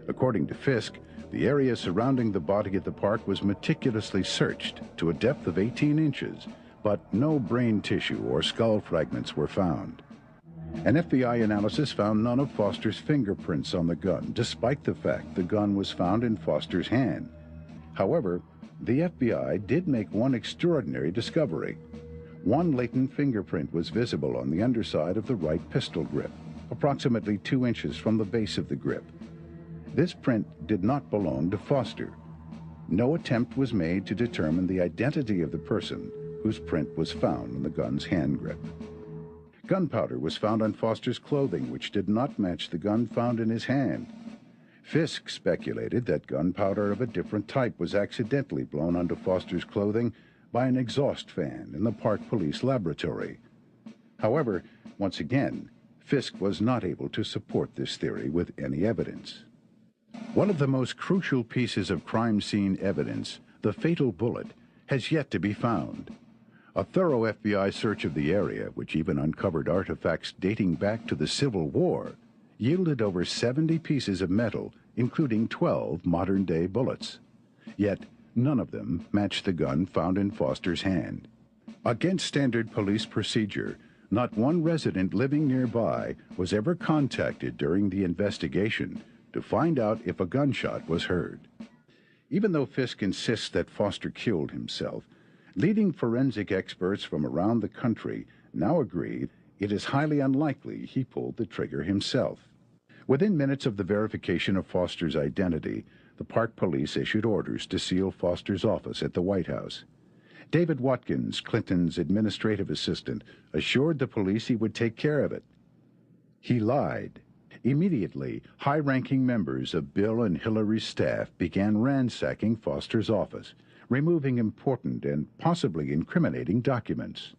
According to Fisk, the area surrounding the body at the park was meticulously searched to a depth of 18 inches, but no brain tissue or skull fragments were found. An FBI analysis found none of Foster's fingerprints on the gun, despite the fact the gun was found in Foster's hand. However, the FBI did make one extraordinary discovery. One latent fingerprint was visible on the underside of the right pistol grip, approximately 2 inches from the base of the grip. This print did not belong to Foster. No attempt was made to determine the identity of the person whose print was found on the gun's hand grip. Gunpowder was found on Foster's clothing, which did not match the gun found in his hand. Fisk speculated that gunpowder of a different type was accidentally blown onto Foster's clothing by an exhaust fan in the Park Police laboratory. However, once again, Fisk was not able to support this theory with any evidence. One of the most crucial pieces of crime scene evidence, the fatal bullet, has yet to be found. A thorough FBI search of the area, which even uncovered artifacts dating back to the Civil War, yielded over 70 pieces of metal, including 12 modern-day bullets. Yet, none of them matched the gun found in Foster's hand. Against standard police procedure, not one resident living nearby was ever contacted during the investigation to find out if a gunshot was heard. Even though Fisk insists that Foster killed himself, leading forensic experts from around the country now agree it is highly unlikely he pulled the trigger himself. Within minutes of the verification of Foster's identity, the Park Police issued orders to seal Foster's office at the White House. David Watkins, Clinton's administrative assistant, assured the police he would take care of it. He lied. Immediately, high-ranking members of Bill and Hillary's staff began ransacking Foster's office, removing important and possibly incriminating documents.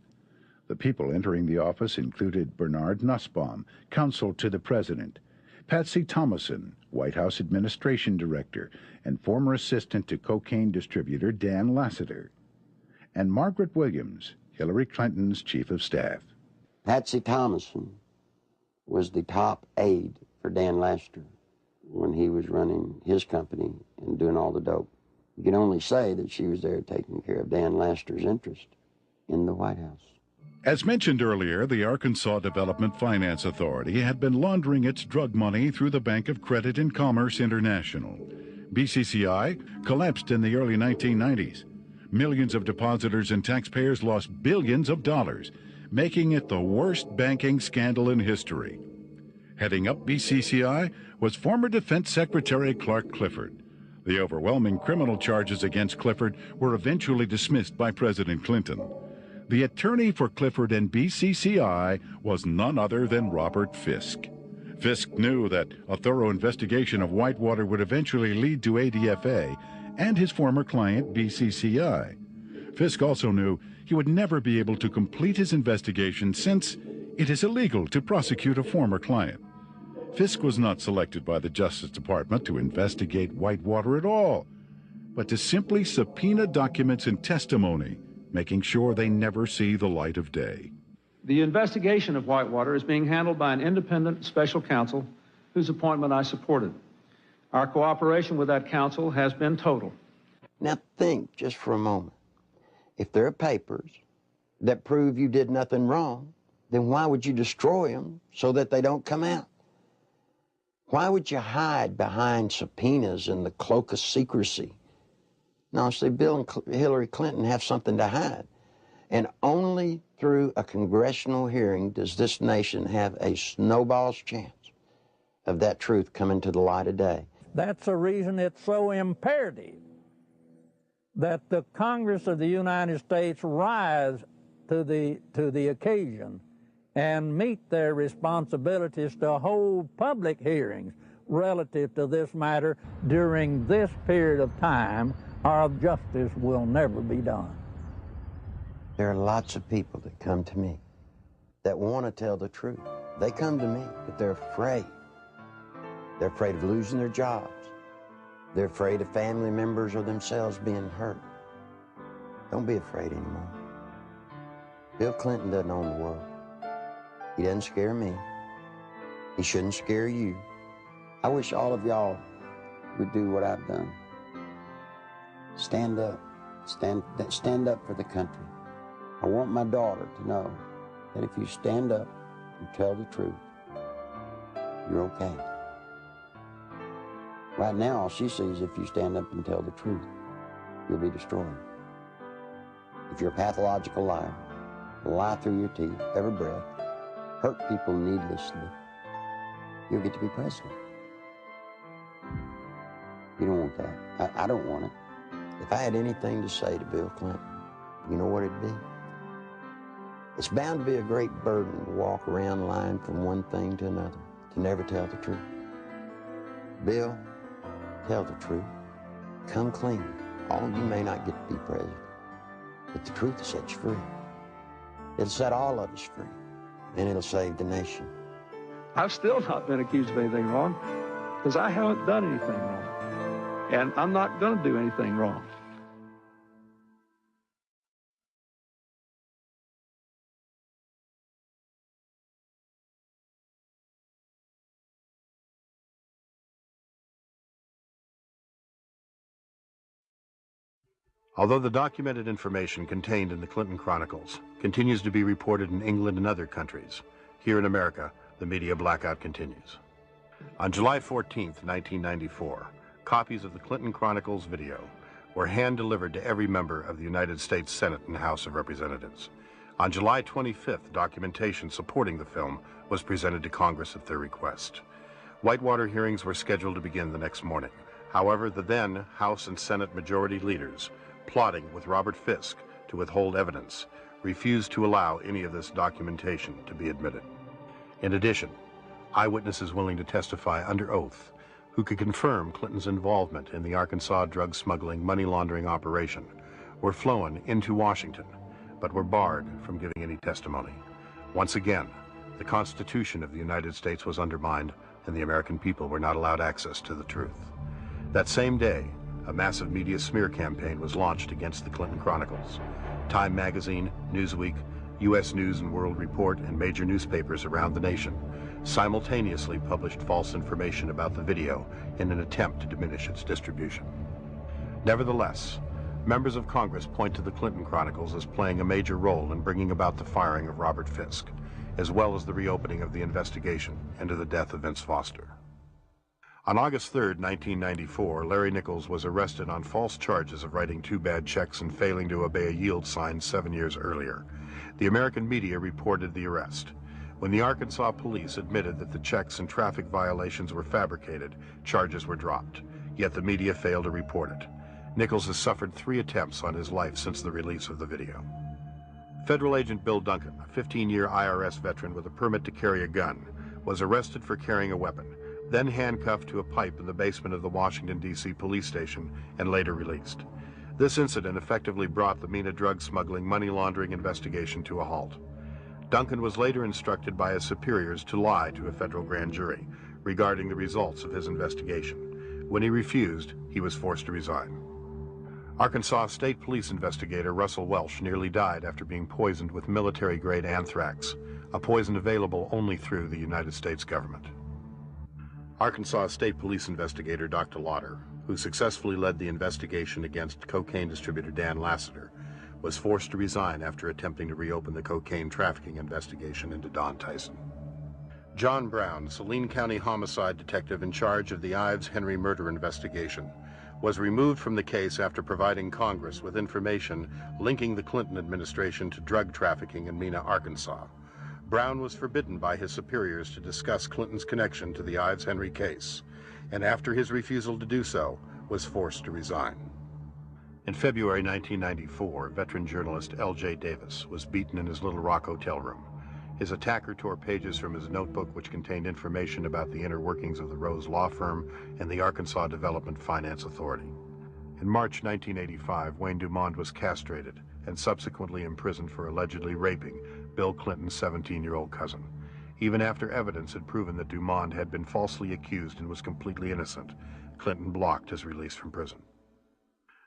The people entering the office included Bernard Nussbaum, counsel to the president, Patsy Thomason, White House Administration Director, and former assistant to cocaine distributor Dan Lassiter, and Margaret Williams, Hillary Clinton's chief of staff. Patsy Thomason was the top aide for Dan Lassiter when he was running his company and doing all the dope. You can only say that she was there taking care of Dan Lassiter's interest in the White House. As mentioned earlier, the Arkansas Development Finance Authority had been laundering its drug money through the Bank of Credit and Commerce International. BCCI collapsed in the early 1990s. Millions of depositors and taxpayers lost billions of dollars, making it the worst banking scandal in history. Heading up BCCI was former Defense Secretary Clark Clifford. The overwhelming criminal charges against Clifford were eventually dismissed by President Clinton. The attorney for Clifford and BCCI was none other than Robert Fisk. Fisk knew that a thorough investigation of Whitewater would eventually lead to ADFA and his former client, BCCI. Fisk also knew he would never be able to complete his investigation since it is illegal to prosecute a former client. Fisk was not selected by the Justice Department to investigate Whitewater at all, but to simply subpoena documents and testimony, making sure they never see the light of day. The investigation of Whitewater is being handled by an independent special counsel whose appointment I supported. Our cooperation with that counsel has been total. Now think just for a moment. If there are papers that prove you did nothing wrong, then why would you destroy them so that they don't come out? Why would you hide behind subpoenas in the cloak of secrecy? No, see, Bill and Hillary Clinton have something to hide. And only through a congressional hearing does this nation have a snowball's chance of that truth coming to the light of day. That's the reason it's so imperative that the Congress of the United States rise to the occasion and meet their responsibilities to hold public hearings relative to this matter during this period of time, or justice will never be done. There are lots of people that come to me that want to tell the truth. They come to me, but they're afraid. They're afraid of losing their jobs. They're afraid of family members or themselves being hurt. Don't be afraid anymore. Bill Clinton doesn't own the world. He doesn't scare me. He shouldn't scare you. I wish all of y'all would do what I've done. Stand up. Stand up for the country. I want my daughter to know that if you stand up and tell the truth, you're okay. Right now, all she sees, if you stand up and tell the truth, you'll be destroyed. If you're a pathological liar, lie through your teeth, every breath, hurt people needlessly, you'll get to be president. You don't want that. I don't want it. If I had anything to say to Bill Clinton, you know what it'd be? It's bound to be a great burden to walk around lying from one thing to another, to never tell the truth. Bill, tell the truth. Come clean. All of you may not get to be president, but the truth will set you free. It'll set all of us free, and it'll save the nation. I've still not been accused of anything wrong because I haven't done anything wrong. And I'm not going to do anything wrong. Although the documented information contained in the Clinton Chronicles continues to be reported in England and other countries, here in America, the media blackout continues. On July 14th, 1994, copies of the Clinton Chronicles video were hand-delivered to every member of the United States Senate and House of Representatives. On July 25th, documentation supporting the film was presented to Congress at their request. Whitewater hearings were scheduled to begin the next morning. However, the then House and Senate majority leaders, plotting with Robert Fisk to withhold evidence, refused to allow any of this documentation to be admitted. In addition, eyewitnesses willing to testify under oath who could confirm Clinton's involvement in the Arkansas drug smuggling money laundering operation were flown into Washington, but were barred from giving any testimony. Once again, the Constitution of the United States was undermined and the American people were not allowed access to the truth. That same day, a massive media smear campaign was launched against the Clinton Chronicles. Time magazine, Newsweek, U.S. News and World Report, and major newspapers around the nation simultaneously published false information about the video in an attempt to diminish its distribution. Nevertheless, members of Congress point to the Clinton Chronicles as playing a major role in bringing about the firing of Robert Fisk, as well as the reopening of the investigation into the death of Vince Foster. On August 3, 1994, Larry Nichols was arrested on false charges of writing 2 bad checks and failing to obey a yield sign 7 years earlier. The American media reported the arrest. When the Arkansas police admitted that the checks and traffic violations were fabricated, charges were dropped. Yet the media failed to report it. Nichols has suffered 3 attempts on his life since the release of the video. Federal agent Bill Duncan, a 15-year IRS veteran with a permit to carry a gun, was arrested for carrying a weapon, then handcuffed to a pipe in the basement of the Washington, D.C. police station and later released. This incident effectively brought the MENA drug smuggling money laundering investigation to a halt. Duncan was later instructed by his superiors to lie to a federal grand jury regarding the results of his investigation. When he refused, he was forced to resign. Arkansas State Police investigator Russell Welsh nearly died after being poisoned with military-grade anthrax, a poison available only through the United States government. Arkansas State Police investigator Dr. Lauder, who successfully led the investigation against cocaine distributor Dan Lassiter, was forced to resign after attempting to reopen the cocaine trafficking investigation into Don Tyson. John Brown, Saline County homicide detective in charge of the Ives Henry murder investigation, was removed from the case after providing Congress with information linking the Clinton administration to drug trafficking in Mena, Arkansas. Brown was forbidden by his superiors to discuss Clinton's connection to the Ives Henry case, and after his refusal to do so, was forced to resign. In February 1994, veteran journalist L.J. Davis was beaten in his Little Rock hotel room. His attacker tore pages from his notebook which contained information about the inner workings of the Rose Law Firm and the Arkansas Development Finance Authority. In March 1985, Wayne Dumond was castrated and subsequently imprisoned for allegedly raping Bill Clinton's 17-year-old cousin. Even after evidence had proven that Dumond had been falsely accused and was completely innocent, Clinton blocked his release from prison.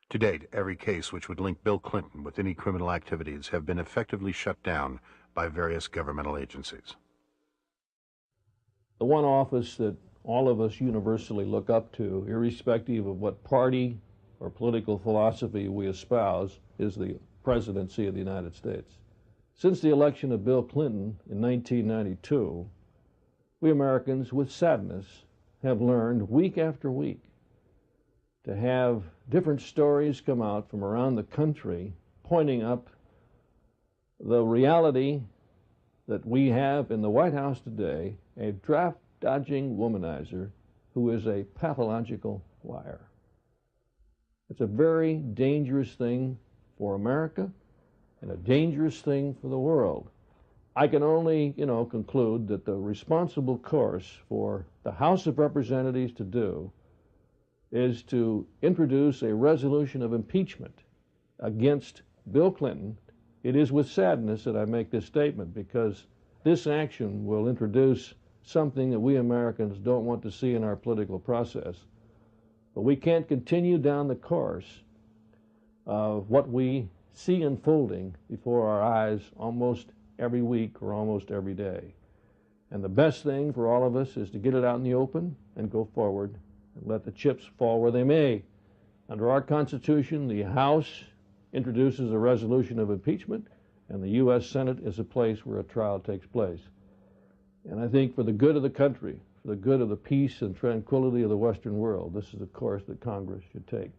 To date, every case which would link Bill Clinton with any criminal activities have been effectively shut down by various governmental agencies. The one office that all of us universally look up to, irrespective of what party or political philosophy we espouse, is the presidency of the United States. Since the election of Bill Clinton in 1992, we Americans, with sadness, have learned week after week to have different stories come out from around the country pointing up the reality that we have in the White House today, a draft-dodging womanizer who is a pathological liar. It's a very dangerous thing for America and a dangerous thing for the world. I can only, conclude that the responsible course for the House of Representatives to do is to introduce a resolution of impeachment against Bill Clinton. It is with sadness that I make this statement, because this action will introduce something that we Americans don't want to see in our political process. But we can't continue down the course of what we see unfolding before our eyes almost every week or almost every day. And the best thing for all of us is to get it out in the open and go forward and let the chips fall where they may. Under our Constitution, the House introduces a resolution of impeachment, and the U.S. Senate is a place where a trial takes place. And I think for the good of the country, for the good of the peace and tranquility of the Western world, this is a course that Congress should take.